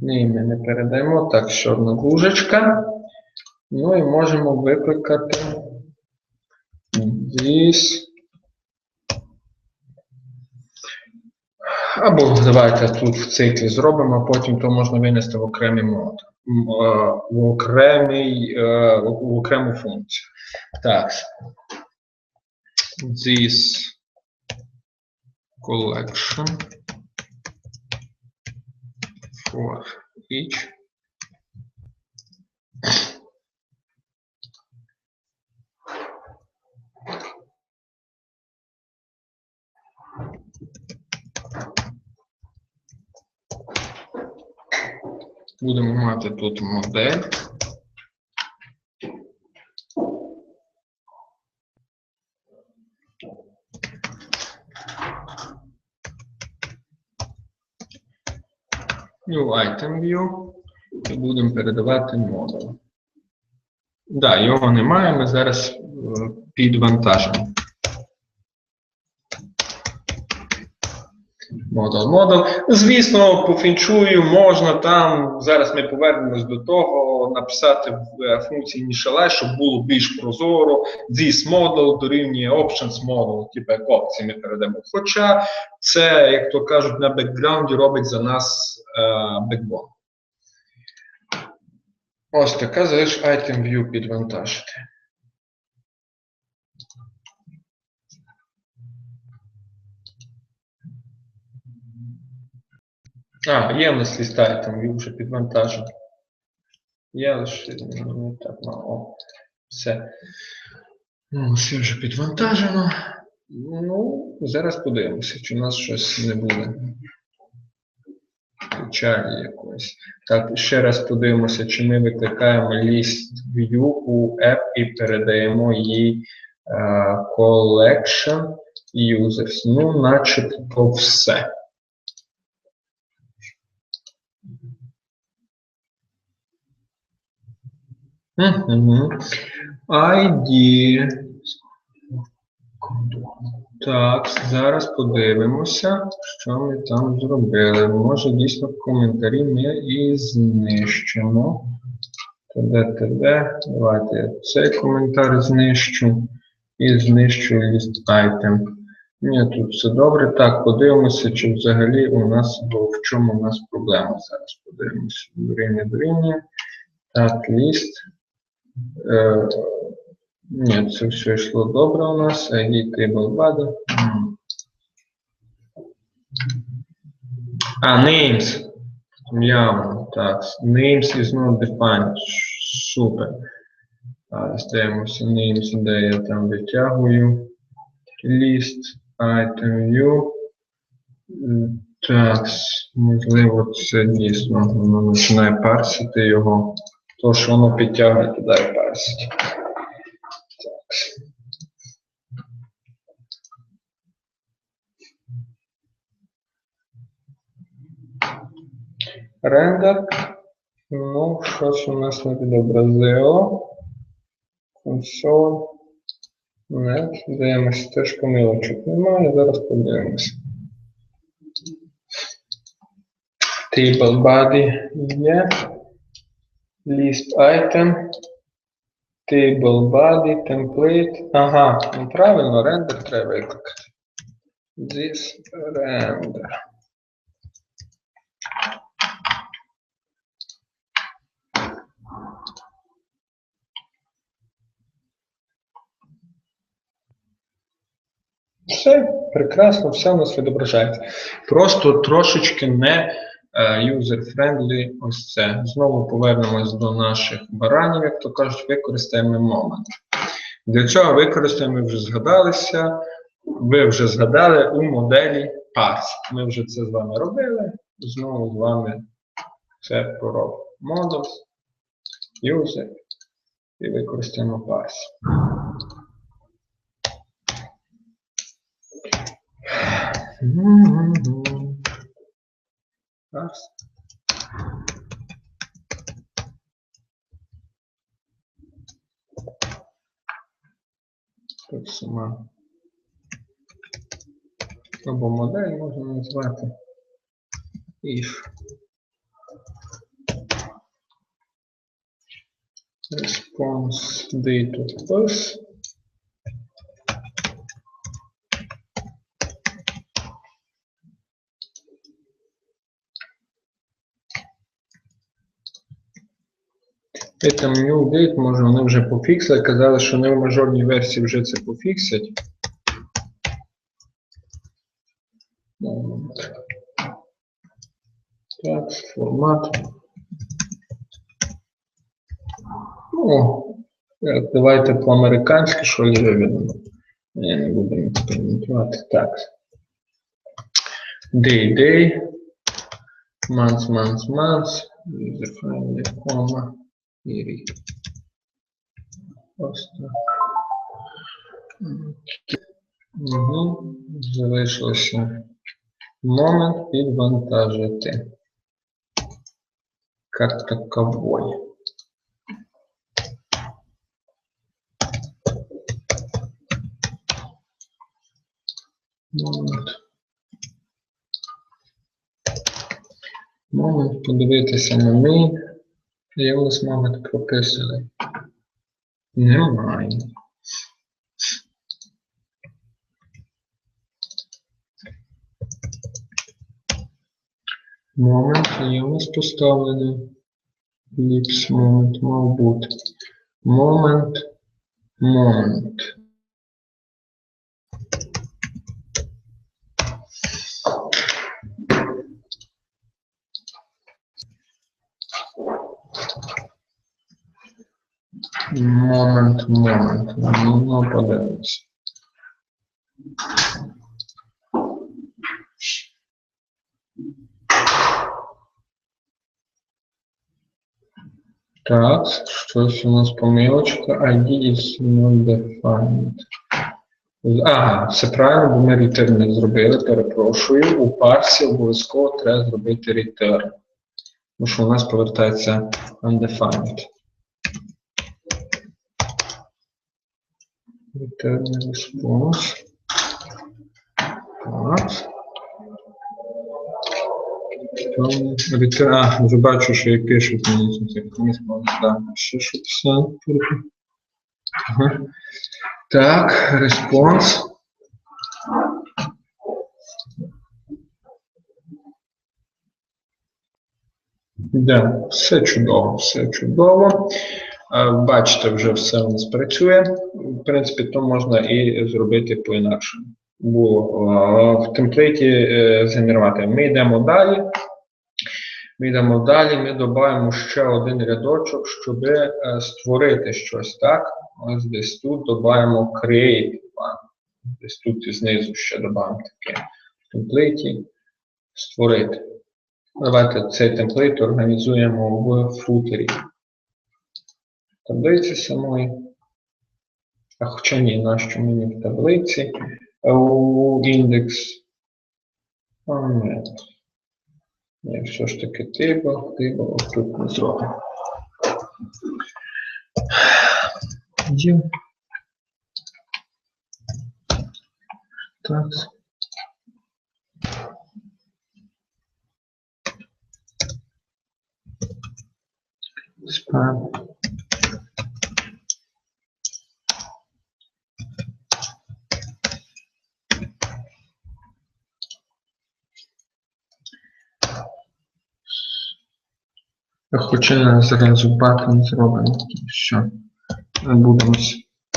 Ні, ми не передаємо. Так, чорна дужечка. Ну і можемо викликати this. Або давайте тут в циклі зробимо, а потім то можна винести в окремий мод. В окрему функцію. Так. this collection for each будемо мати тут модель. New item view і будемо передавати модуль. Да, його немає, ми зараз підвантажимо. Модуль. Звісно, по фінчую можна там, зараз ми повернемось до того, написати в функції initialize, щоб було більш прозоро. This model дорівнює options model, типу як опції ми передамо. Хоча це, як то кажуть, на бекграунді робить за нас Backbone. Ось така, залиш item view підвантажити. Є в нас лист item view вже підвантажено. Є лише не так мало. Все. Все вже підвантажено. Ну, зараз подивимося, чи у нас щось не буде. Печалі якоїсь. Так, ще раз подивимося, чи ми викликаємо list view у app і передаємо їй collection users. Ну, начебто все. ID. Так, зараз подивимося, що ми там зробили. Може, дійсно в коментарі ми і знищимо. Давайте я цей коментар знищу і знищу list item. Ні, тут все добре. Так, подивимося, чи взагалі у нас, в чому у нас проблема. Зараз подивимося. Дорівнює. Так, list. Ні, це все йшло добре у нас. ID table body. Names. Явно, так. Names is not defined. Супер. Дивимося names, де я там витягую. List, item view. Так, можливо, це дійсно. Воно починає парсити його. То, що воно підтягує, туди і парсить. Рендер. Ну, щось у нас не відобразило. Console. Нет, дивимося, теж помилочок немає, зараз подивимося. Table body є. List item. Table body, template. Ага, ну правильно, рендер треба викликати. This render. Все, прекрасно, все у нас відображається. Просто трошечки не user-friendly ось це. Знову повернемось до наших баранів, як то кажуть, використаємо момент. Для цього використаємо, ми вже згадалися, ви вже згадали у моделі parse. Ми вже це з вами робили, знову з вами це поробимо. Models, user і використаємо parse. Тут сама або модель можна назвати if response date of this. І там new date, може вони вже пофіксили, казали, що вони в мажорній версії вже це пофіксять. Так, формат. Ну, давайте по-американськи, що ли виведемо. Я не буду експериментувати. Так. Day, month, define, кома, і рік. Ось так. Угу. Залишилося момент підвантажити. Картка ковбой. Момент подивитися на мій. Я ось момент прописаний. Немає. Момент є у нас поставлений. Ліпс момент мав бути. Момент. Ну, подивимося. Так, щось у нас помилочка. ID is not defined. Ага, все правильно, бо ми return не зробили, перепрошую. У парсі обов'язково треба зробити return. Тому що у нас повертається undefined. Return response. Так. Return, вже бачу, що я пишу, ще що писати. Так, response. Да, все чудово, все чудово. Бачите, вже все у нас працює. В принципі, то можна і зробити по-інакшому. В темплейті згенерувати. Ми йдемо далі. Ми додаємо ще один рядочок, щоб створити щось, так? Ось десь тут додаємо create. Десь тут знизу ще додаємо таке. В темплейті створити. Давайте цей темплейт організуємо в футері. Таблиці самої. А хоча ні, нащо мені в таблиці? У індекс. Ні, все ж таки тибл, тут не зробимо. Так. Спам. Хоча зразу баттон зробимо, що ми будемо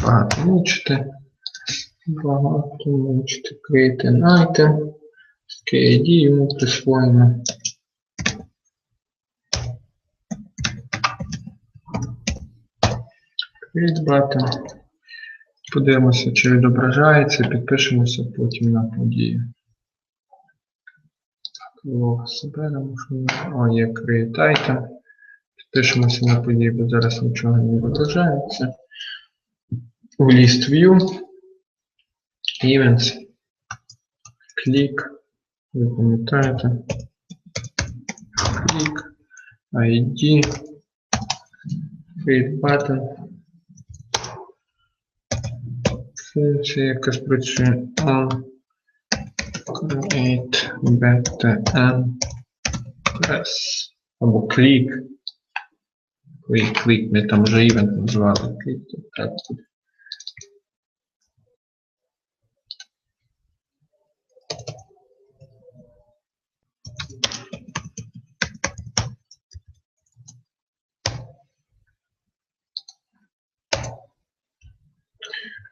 багато мучити. Create an item. KID йому присвоїмо. Create button. Подивимося, чи відображається, підпишемося потім на подію. Лог зберемо, що є Create Item. Підпишемося на подію, бо зараз нічого не відображається. В List View. Events. Клік. Ви пам'ятаєте. Клік. ID. Create Button. Функція якась працює. Create button press. Або клік. Клік, ми там вже event назвали. Клік, так буде.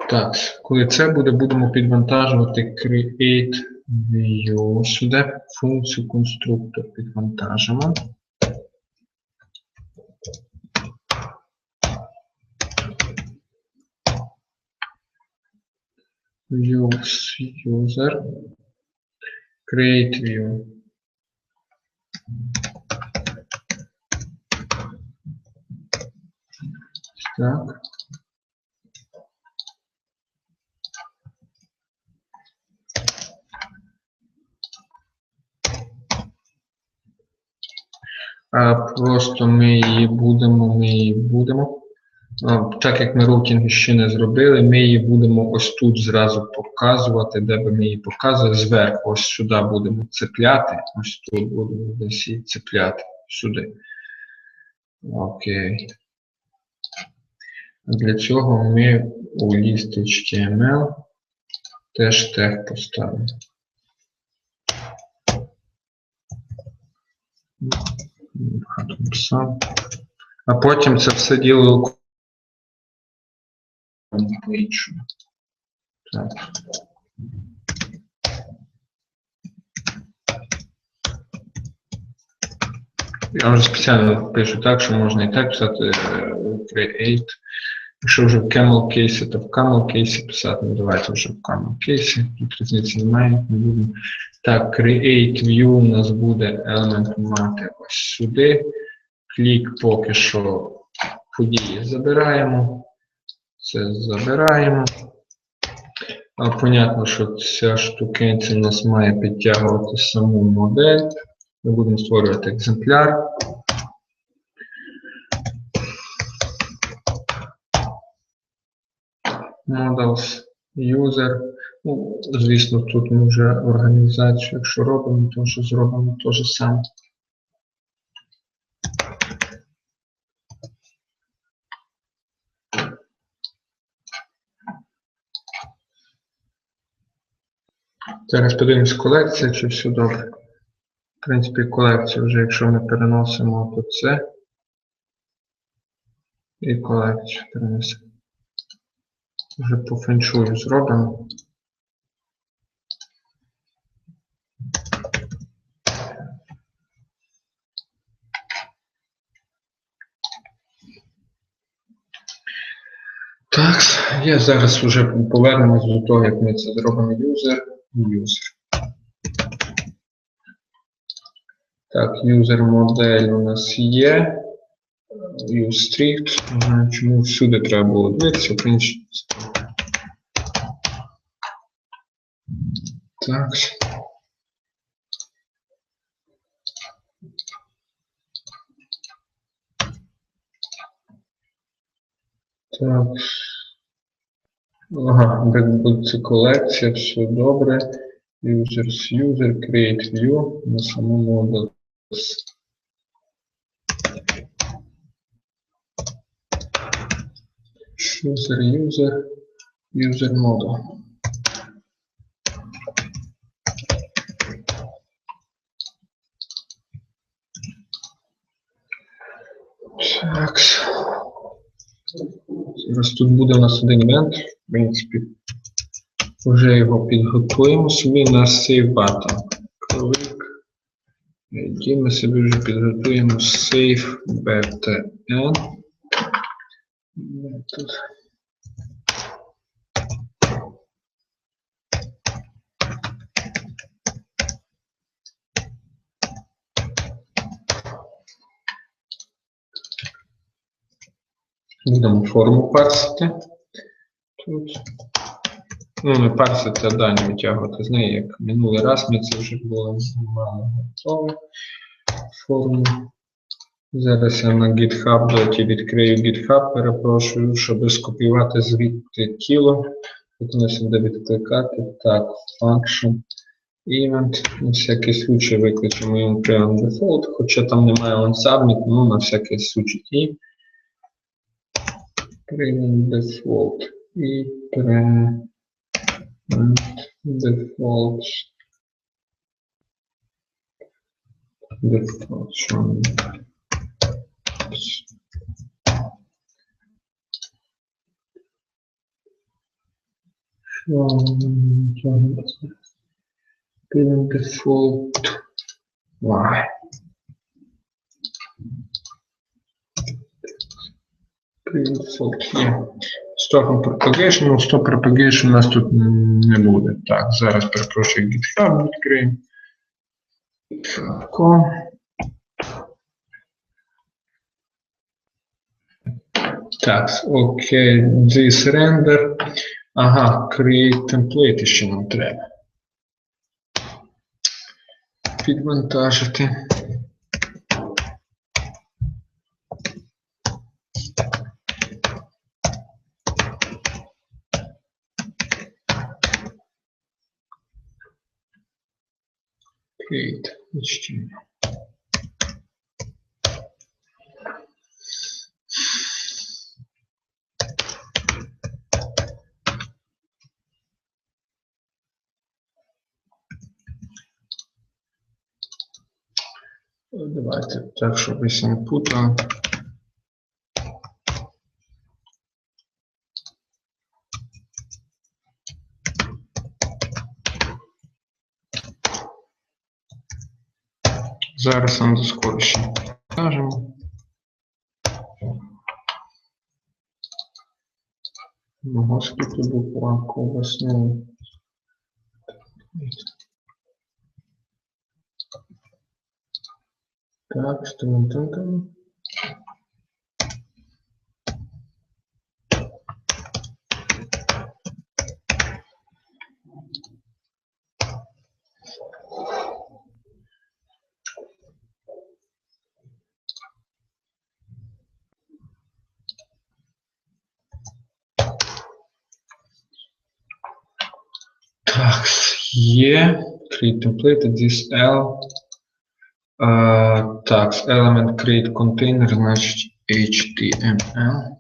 Так, коли це буде, будемо підвантажувати create view сюди, функцію конструктор підвантажимо. Use user, create view. Так. Просто ми її будемо. Так як ми роутинги ще не зробили, ми її будемо ось тут зразу показувати, де би ми її показували, зверху, ось сюди будемо цепляти, ось тут будемо десь її цепляти, сюди. Окей. Для цього ми у list HTML теж тег поставимо. А потім це все діло так. Я вже спеціально пишу так, що можна і так писати create. Якщо вже в camel case, то в camel case писати. Ну, давайте вже в camel case. Тут різниці немає, не будемо. Так, create view у нас буде елемент мати ось сюди. Клік поки що події забираємо. Це забираємо. Понятно, що ця штукенця у нас має підтягувати саму модель. Ми будемо створювати екземпляр. Models, user. Ну, звісно, тут ми вже організацію, якщо робимо, то що зробимо те ж саме. Зараз подивимось колекція, чи все добре. В принципі, колекцію вже, якщо ми переносимо, то це. І колекцію перенесемо. Вже по феншую зробимо. Так, я зараз вже повернемось до того, як ми це зробимо user. Так, user модель у нас є. Use strict. Чому всюди треба було дивитися, в принципі. Так. Так. Ага, це колекція, все добре. User, create view на самому model. User model. Так. Зараз тут буде у нас один івент, в принципі, вже його підготуємо собі на Save Button. Клик. І ми собі вже підготуємо Save btn. Тут. Будемо форму парсити. Тут. Ну, не парсити, а дані витягувати з неї, як минулий раз ми це вже було мало готово. Форму. Зараз я на GitHub відкрию GitHub, перепрошую, щоб скопіювати звідти тіло. Тут у нас буде відкликати. Так, function, event. На всякий случай викличемо йому prevent default, хоча там немає onSubmit, ну на всякий случай. І prevent default. І prevent default. Default, що? default y. Default є. Stop propagation, ну stop propagation у нас тут не буде. Так, зараз перепрошую, GitHub відкриємо. Так, окей, this render. Ага, create template ще нам треба. Підвантажити. Create HTML. Давайте так, щоб ви не путали. Зараз андерскор ще покажемо. Ну, скільки буквак у вас, ну. Так, що ми там? Так, є. Create template, this L. Так, element create container, значить HTML.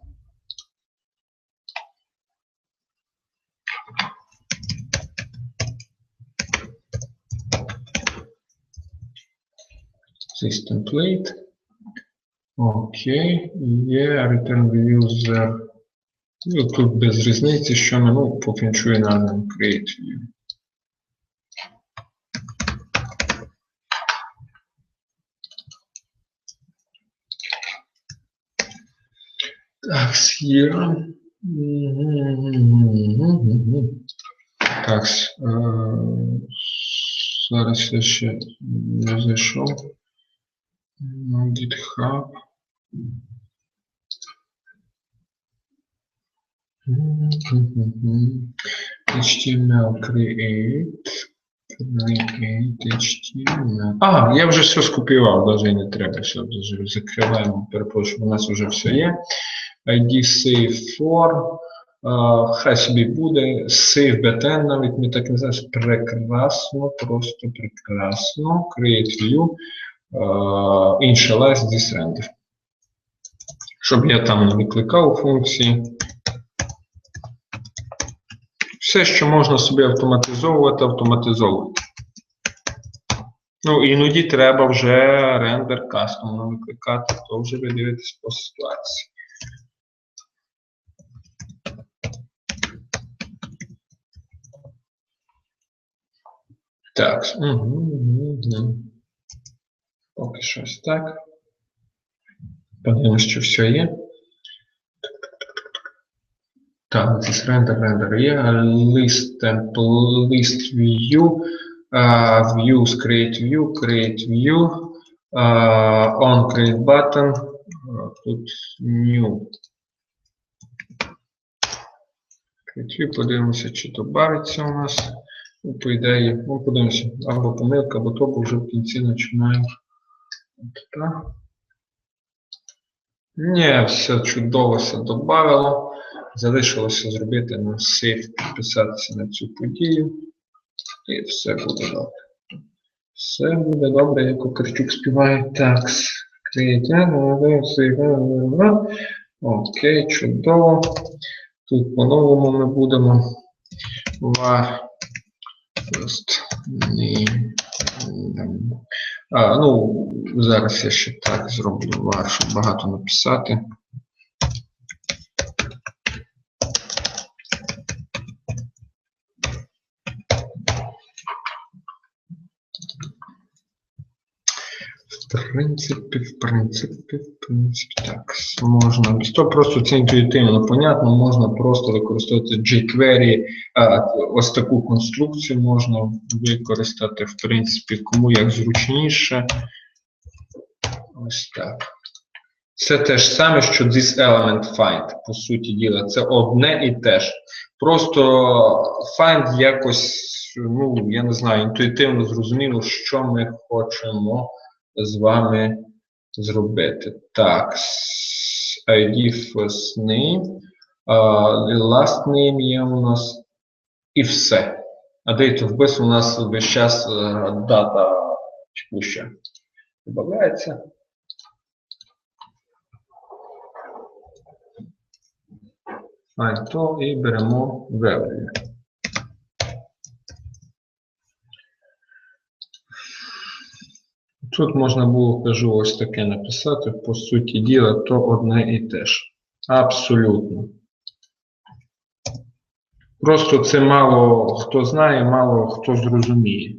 This template. Окей, є return user. Ну, тут без різниці, що ми, ну, поки нічого на create view. Так, here. Так, зараз я ще не зайшов на GitHub. HTML create HTML. А, я вже все скопіював, навіть не треба, все, закриваємо, перепрошую, у нас вже все є. ID save for, хай собі буде, save button, навіть ми так називаємо, прекрасно, просто прекрасно, create view, initialize this render. Щоб я там не викликав функції. Все, що можна собі автоматизовувати, автоматизовувати. Ну, іноді треба вже рендер кастомно викликати, то вже ви дивитесь по ситуації. Так, поки щось так. Подивимось, що все є. Так, здесь рендер є. List view, views, create view, on create button, тут new. Create view, подивимося, чи то бавиться у нас. Ну, по ідеї, ну, подивимося, або помилка, або то, бо вже в кінці починаємо. Так. Ні, все чудово, все додавало. Залишилося зробити на сейф, підписатися на цю подію. І все буде добре. Все буде добре, як Окарчук співає. Так, окей, чудово. Тут по-новому ми будемо. Ну, зараз я ще так зроблю, щоб багато написати. В принципі, так, можна. То просто це інтуїтивно понятно, можна просто використовувати jQuery, ось таку конструкцію можна використати, в принципі, кому як зручніше. Ось так. Це те ж саме, що this element find, по суті діла, це одне і те ж. Просто find якось, ну, я не знаю, інтуїтивно зрозуміло, що ми хочемо з вами зробити. Так, ID first name, last name є у нас і все. А date of birth у нас весь час дата текуща додається. То і беремо value. Тут можна було, кажу, ось таке написати, по суті діла, то одне і те ж. Абсолютно. Просто це мало хто знає, мало хто зрозуміє.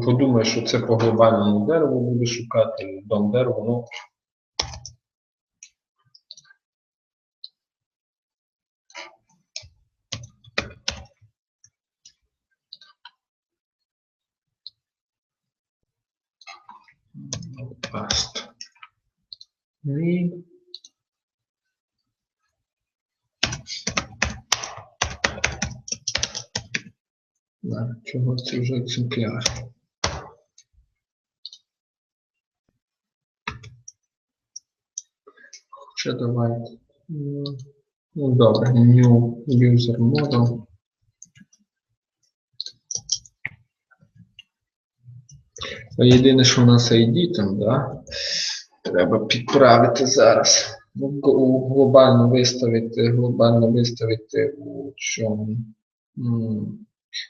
Подумає, що це по глобальному дереву буде шукати, дом дерева, ну. Past name. Чого це вже екземпляр? Хоча давайте. Ну добре, new user model. Єдине, що у нас ID там, да? Треба підправити зараз. Глобально виставити у чому.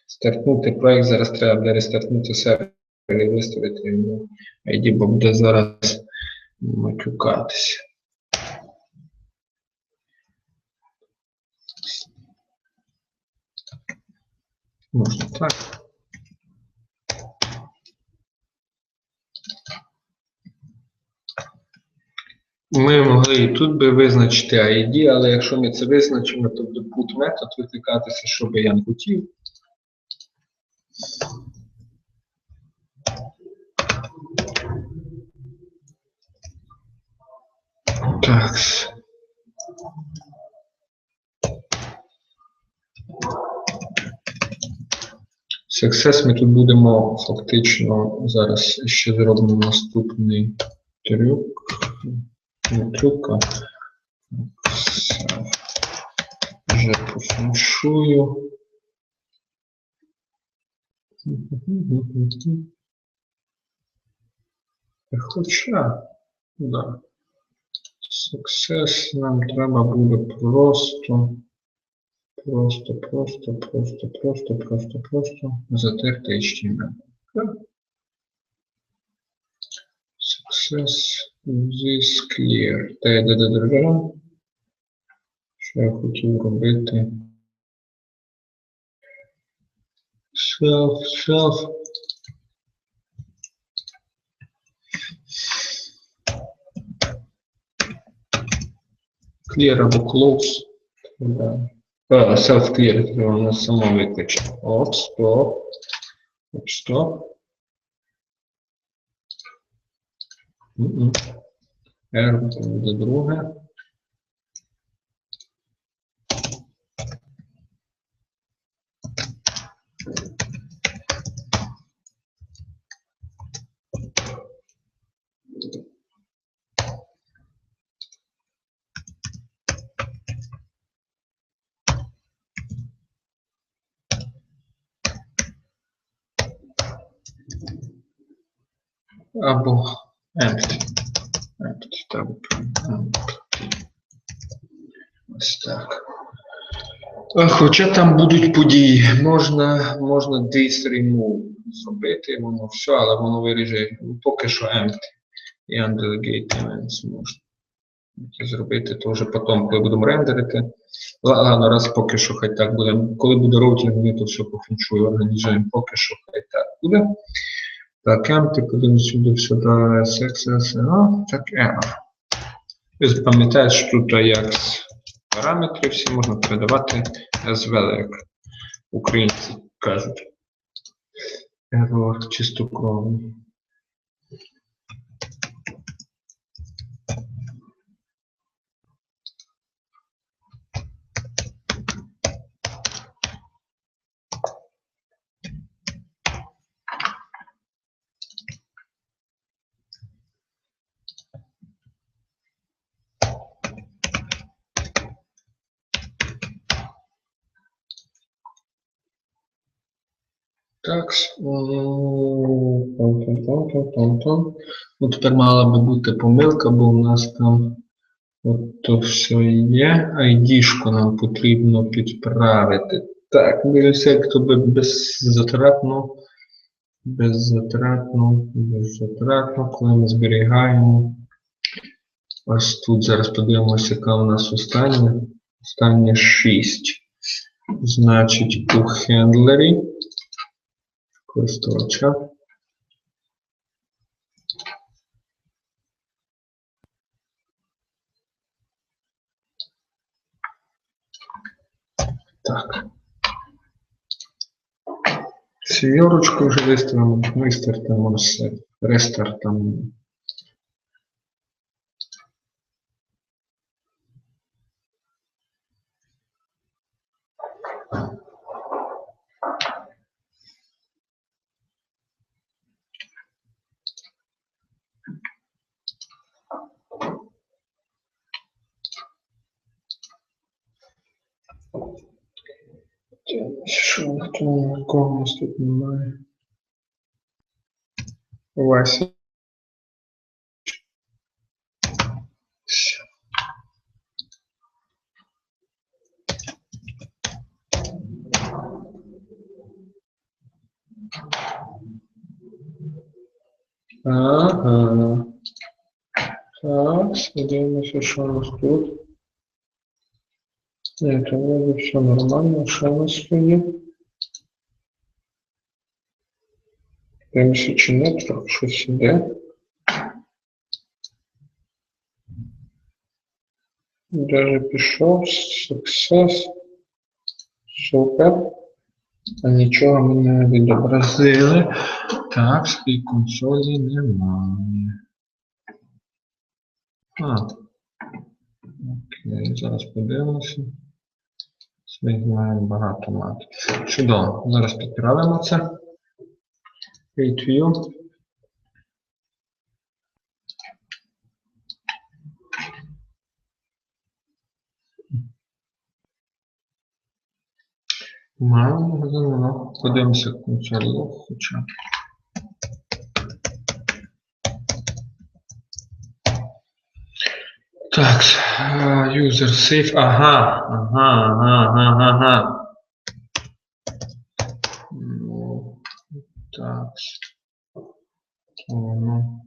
Стартнути проєкт, зараз треба буде рестартнути сервер і виставити йому ID, бо буде зараз матюкатися. Можна так. Ми могли і тут би визначити ID, але якщо ми це визначимо, то буде put метод викликатися, що би я не хотів. Так. Success ми тут будемо фактично, зараз ще зробимо наступний трюк. Не трюк, а вже пофіншую. Хоча, да. Success нам треба буде просто затерти HTML. Success this clear. Що я хотів робити? Self. Clear або close. Self-clear, треба воно само викличе. Стоп. R буде друге. Або empty. Ось так. Хоча там будуть події. Можна this remove зробити, воно все, але воно виріже поки що empty. І undelegate events можна зробити, то вже потім, коли будемо рендерити. Ладно, раз поки що хай так буде. Коли буде роутінг, ми то все пофінчую, організуємо, поки що хай так буде. Так, empty, подивимось сюди, success, так, error. Ви запам'ятаєте, що тут як параметри всі можна передавати as well, як українці кажуть. Error чистокровний. Так, ну, тепер мала би бути помилка, бо у нас там от то все є. ID-шку нам потрібно підправити. Так, як би беззатратно, коли ми зберігаємо. Ось тут зараз подивимося, яка у нас остання 6. Значить, у хендлері користувача. Так. Сім'yorочку вже виставимо, ми стартуємо все. Рестартом. Що ніхто нікого у нас тут немає. Вася. Ага. Так, дивимося, що у нас тут. Ні, то вроде все нормально, що у нас тут є. Дивимося, чи не, трохи щось іде. Даже пішов, success. Супер. А нічого ми не відобразили. Так, в цій консолі немає. Окей, зараз подивимося. Ми маємо багато мати. Чудово. Зараз підправимо це. Create view. Маємо магазин, подивимося консоль лог хоча. Так, user save, ага. Ну,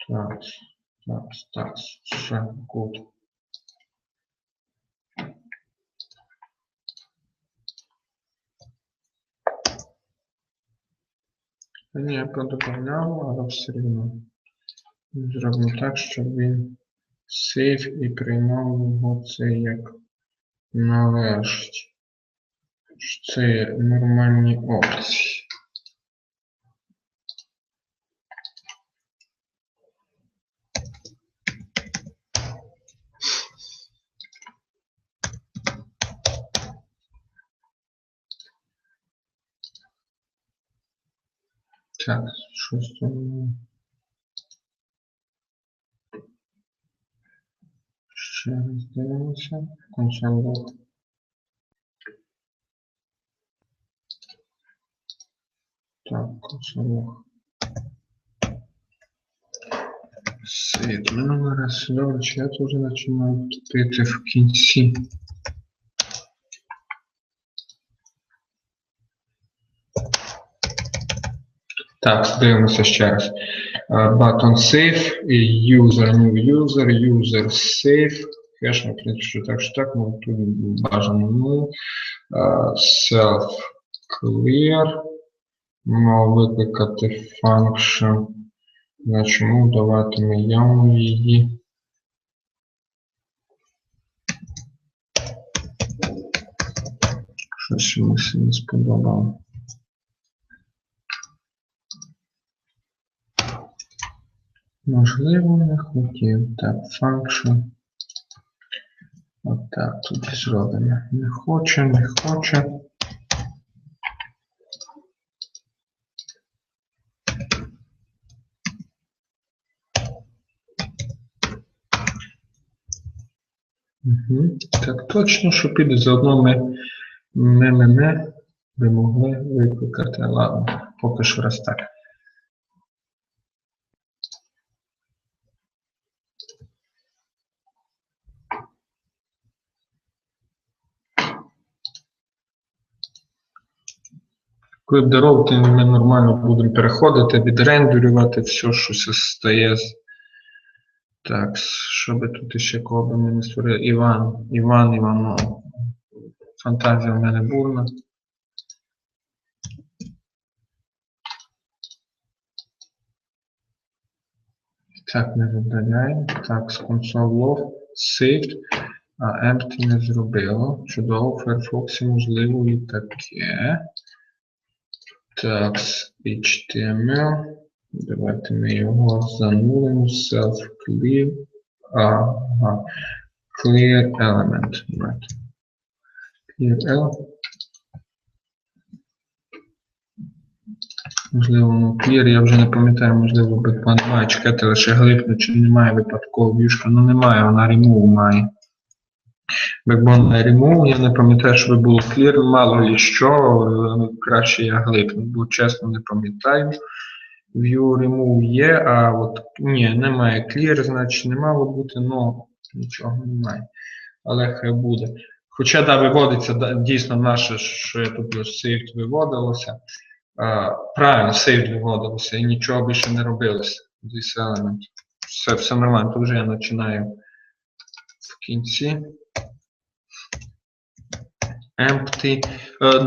так, так, все, good. Ні, я продобавляв, але все рівно. Зробимо так, щоб він сейф і приймав його це як належить. Це нормальні опції. Так, щось там. Ще раз дивимося. Консоль. Так, консоль. Світ. Ну, раз, добре, чи я тут вже починаю тупити в кінці. Так, дивимося ще раз. Button save, user, new user save. Кеш, в принципі, що так, ну тут бажано ну. Self clear. Мав викликати function. Чому давати ми явно її. Щось мені не сподобало. Можливо, не хотів. Так, function. Отак, тут зробимо. Не хоче, не хоче. Угу. Так, точно, що піде. Заодно ми би могли викликати. Ладно, поки що раз так. Коли буде робити, ми нормально будемо переходити, відрендерювати все, що стає. Так, що би тут ще кого би ми не створили? Іван, фантазія в мене бурна. Так, не видаляємо. Так, з console log, saved, а empty не зробило. Чудово, в Firefox можливо і таке. Так, HTML. Давайте ми його занулимо. Self-clear. Ага. Clear element. Right. Clear element. Можливо, clear, я вже не пам'ятаю, можливо, backbone має чекати лише глибно, чи немає випадково в'юшка. Ну немає, вона remove має. Backbone має remove, я не пам'ятаю, щоб було clear, мало ли що, краще я глибну, бо чесно не пам'ятаю. View remove є, а от ні, немає clear, значить не мало бути, ну нічого немає. Але хай буде. Хоча, да, виводиться, дійсно наше, що я тут saved виводилося. Правильно, saved виводилося і нічого більше не робилося. This element. Все нормально, тут вже я починаю в кінці. Empty.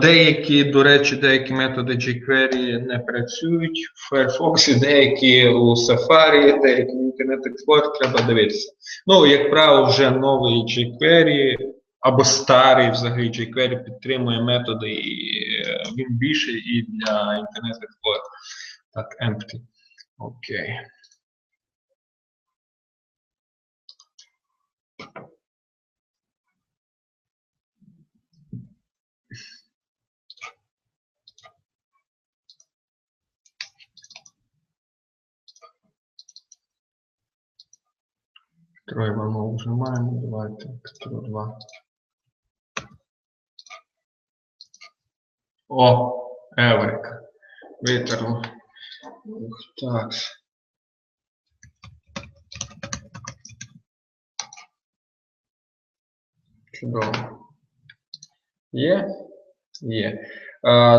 Деякі, до речі, деякі методи jQuery не працюють в Firefox, деякі у Safari, деякі в Internet Explorer, треба дивитися. Ну, як правило, вже новий jQuery або старий взагалі jQuery підтримує методи, і він більший і для Internet Explorer. Так, empty. Окей. Троє воно вже маємо, давайте, Ctrl 2. О, Еврика. Витерло. Так. Чудово. Є? Є.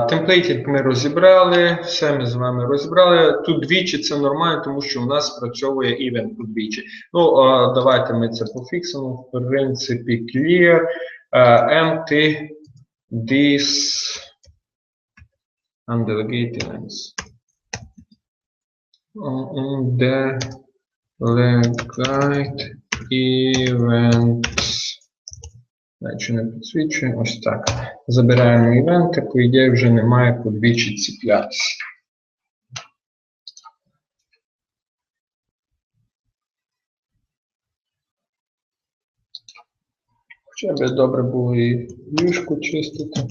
Темплейтінг ми розібрали, все ми з вами розібрали. Тут двічі це нормально, тому що у нас спрацьовує event тут двічі. Ну, давайте ми це пофіксимо. В принципі, clear, empty, this, undelegated events. Delegate events. Якщо не підсвічує, ось так. Забираємо івенти, по ідеї вже немає подвічі ціплятися. Хоча б добре було і ліжку чистити.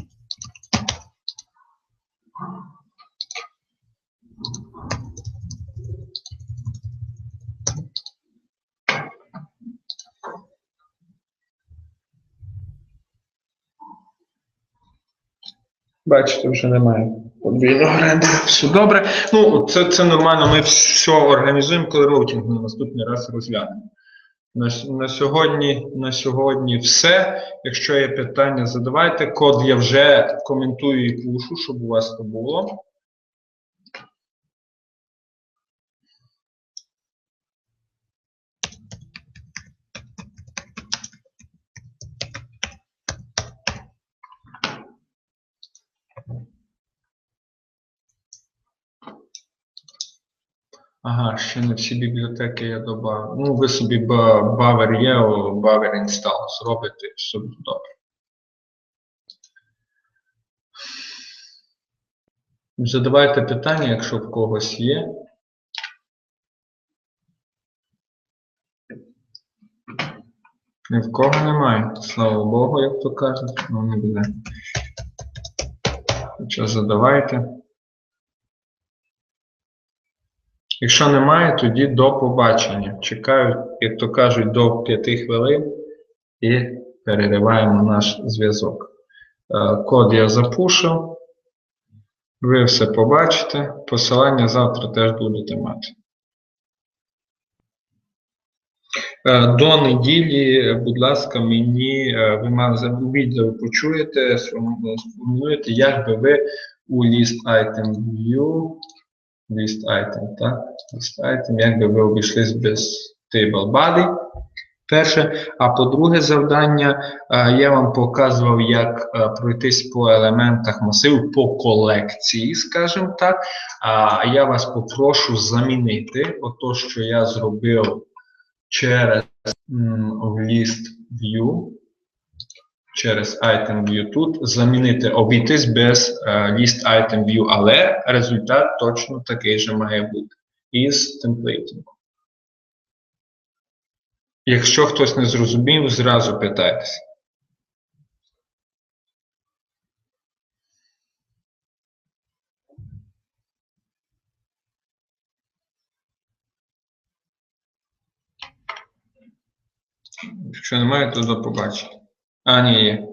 Бачите, вже немає подвійного рендера. Все добре. Ну, це нормально, ми все організуємо, коли роутинг на наступний раз розглянемо. На сьогодні все. Якщо є питання, задавайте. Код я вже коментую і пушу, щоб у вас це було. Ага, ще не всі бібліотеки я додав. Ну, ви собі бавер є, бавер install зробите, все буде добре. Задавайте питання, якщо в когось є. Ні в кого немає. Слава Богу, як то кажуть. Ну, не буде. Хоча задавайте. Якщо немає, тоді до побачення. Чекаю, як то кажуть, до 5 хвилин і перериваємо наш зв'язок. Код я запушу. Ви все побачите. Посилання завтра теж будете мати. До неділі, будь ласка, мені, ви мали відео почуєте, сформулюєте, як би ви у list item view, list item, так? List item, як би ви обійшлись без table body. Перше. А по-друге завдання, я вам показував, як пройтись по елементах масиву, по колекції, скажімо так. А я вас попрошу замінити ото, що я зробив через list view, через item view тут, замінити, обійтись без list item view, але результат точно такий же має бути із темплейтингом. Якщо хтось не зрозумів, зразу питайтеся. Якщо немає, то до побачення. А, ні, є.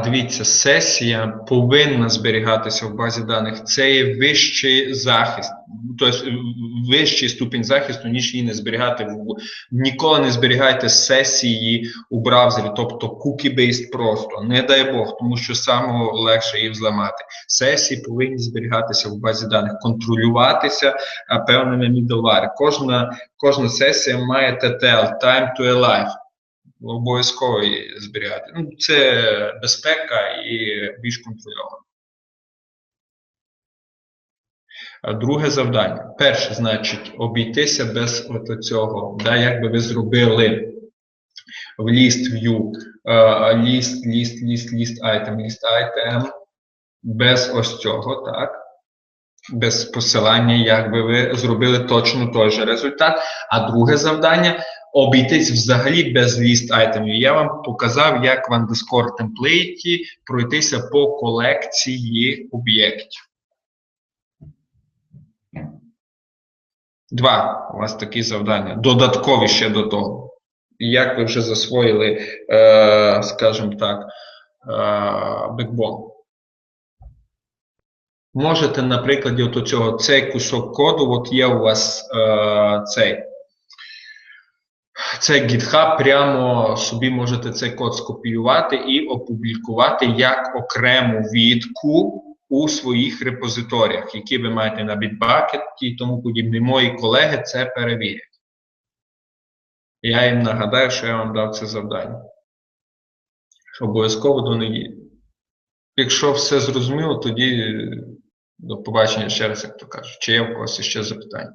Дивіться, сесія повинна зберігатися в базі даних. Це є вищий захист, тобто вищий ступінь захисту, ніж її не зберігати. Ніколи не зберігайте сесії у браузері, тобто cookie-based просто. Не дай Бог, тому що саме легше її взламати. Сесії повинні зберігатися в базі даних, контролюватися певними middleware. Кожна сесія має TTL, Time to Alive. Обов'язково її зберігати. Ну, це безпека і більш контрольовано. Друге завдання. Перше, значить, обійтися без цього. Да, як би ви зробили в list view, list item, без ось цього, так? Без посилання, як би ви зробили точно той же результат. А друге завдання – обійтись взагалі без list айтемів. Я вам показав, як в underscore темплейті пройтися по колекції об'єктів. Два у вас такі завдання. Додаткові ще до того. Як ви вже засвоїли, скажімо так, Backbone. Можете, на прикладі от цього, цей кусок коду, от є у вас цей GitHub, прямо собі можете цей код скопіювати і опублікувати як окрему відку у своїх репозиторіях, які ви маєте на Bitbucket і тому подібне. Мої колеги це перевірять. Я їм нагадаю, що я вам дав це завдання. Обов'язково до неділі. Якщо все зрозуміло, тоді до побачення ще раз, як то кажуть. Чи є в когось ще запитання?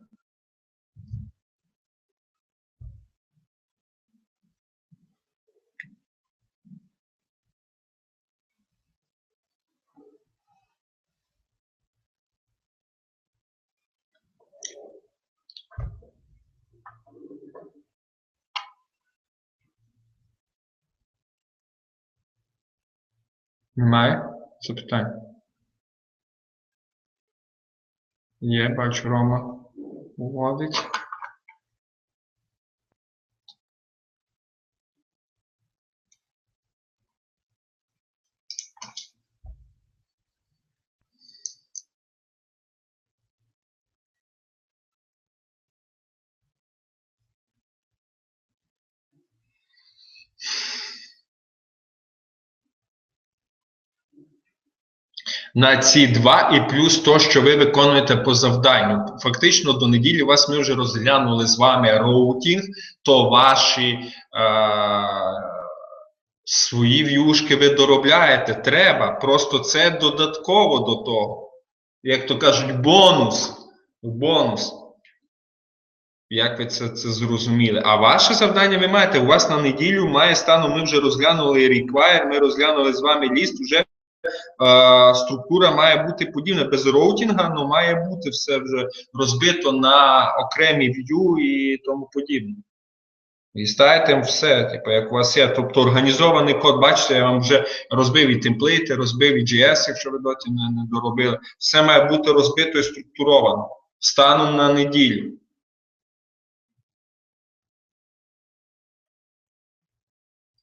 Немає запитань? Є, бачу, Рома вводить. На ці два і плюс то, що ви виконуєте по завданню. Фактично до неділі вас ми вже розглянули з вами роутінг, то ваші Свої в'юшки ви доробляєте, треба. Просто це додатково до того. Як то кажуть, бонус. Бонус. Як ви це зрозуміли? А ваше завдання ви маєте, у вас на неділю має стану, ми вже розглянули require, ми розглянули з вами ліст, вже структура має бути подібна, без роутінга, але має бути все вже розбито на окремі view і тому подібне. І ставите все, типу, як у вас є. Тобто організований код, бачите, я вам вже розбив і темплейти, розбив і JS, якщо ви доті не доробили. Все має бути розбито і структуровано. Станом на неділю.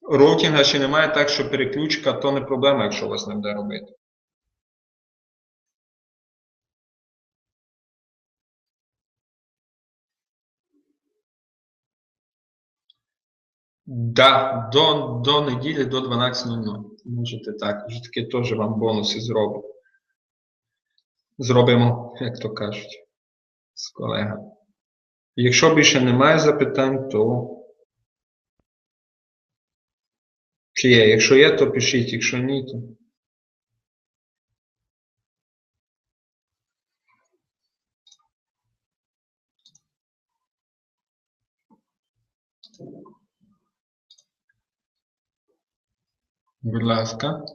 Роутінга ще немає, так що переключка то не проблема, якщо у вас не буде робити. Да, до неділі, до 12:00. Можете так. Вже таки теж вам бонуси зробимо. Зробимо, як то кажуть, з колегами. Якщо більше немає запитань, то чи є? Якщо є, то пишіть, якщо ні, то. Будь ласка.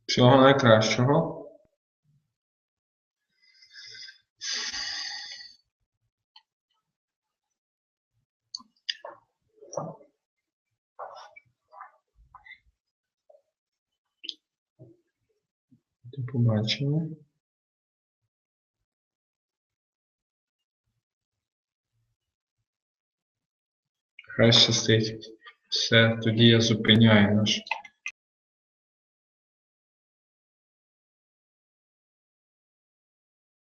Всього найкращого. До побачення. Хай щастить. Все, тоді я зупиняю наш.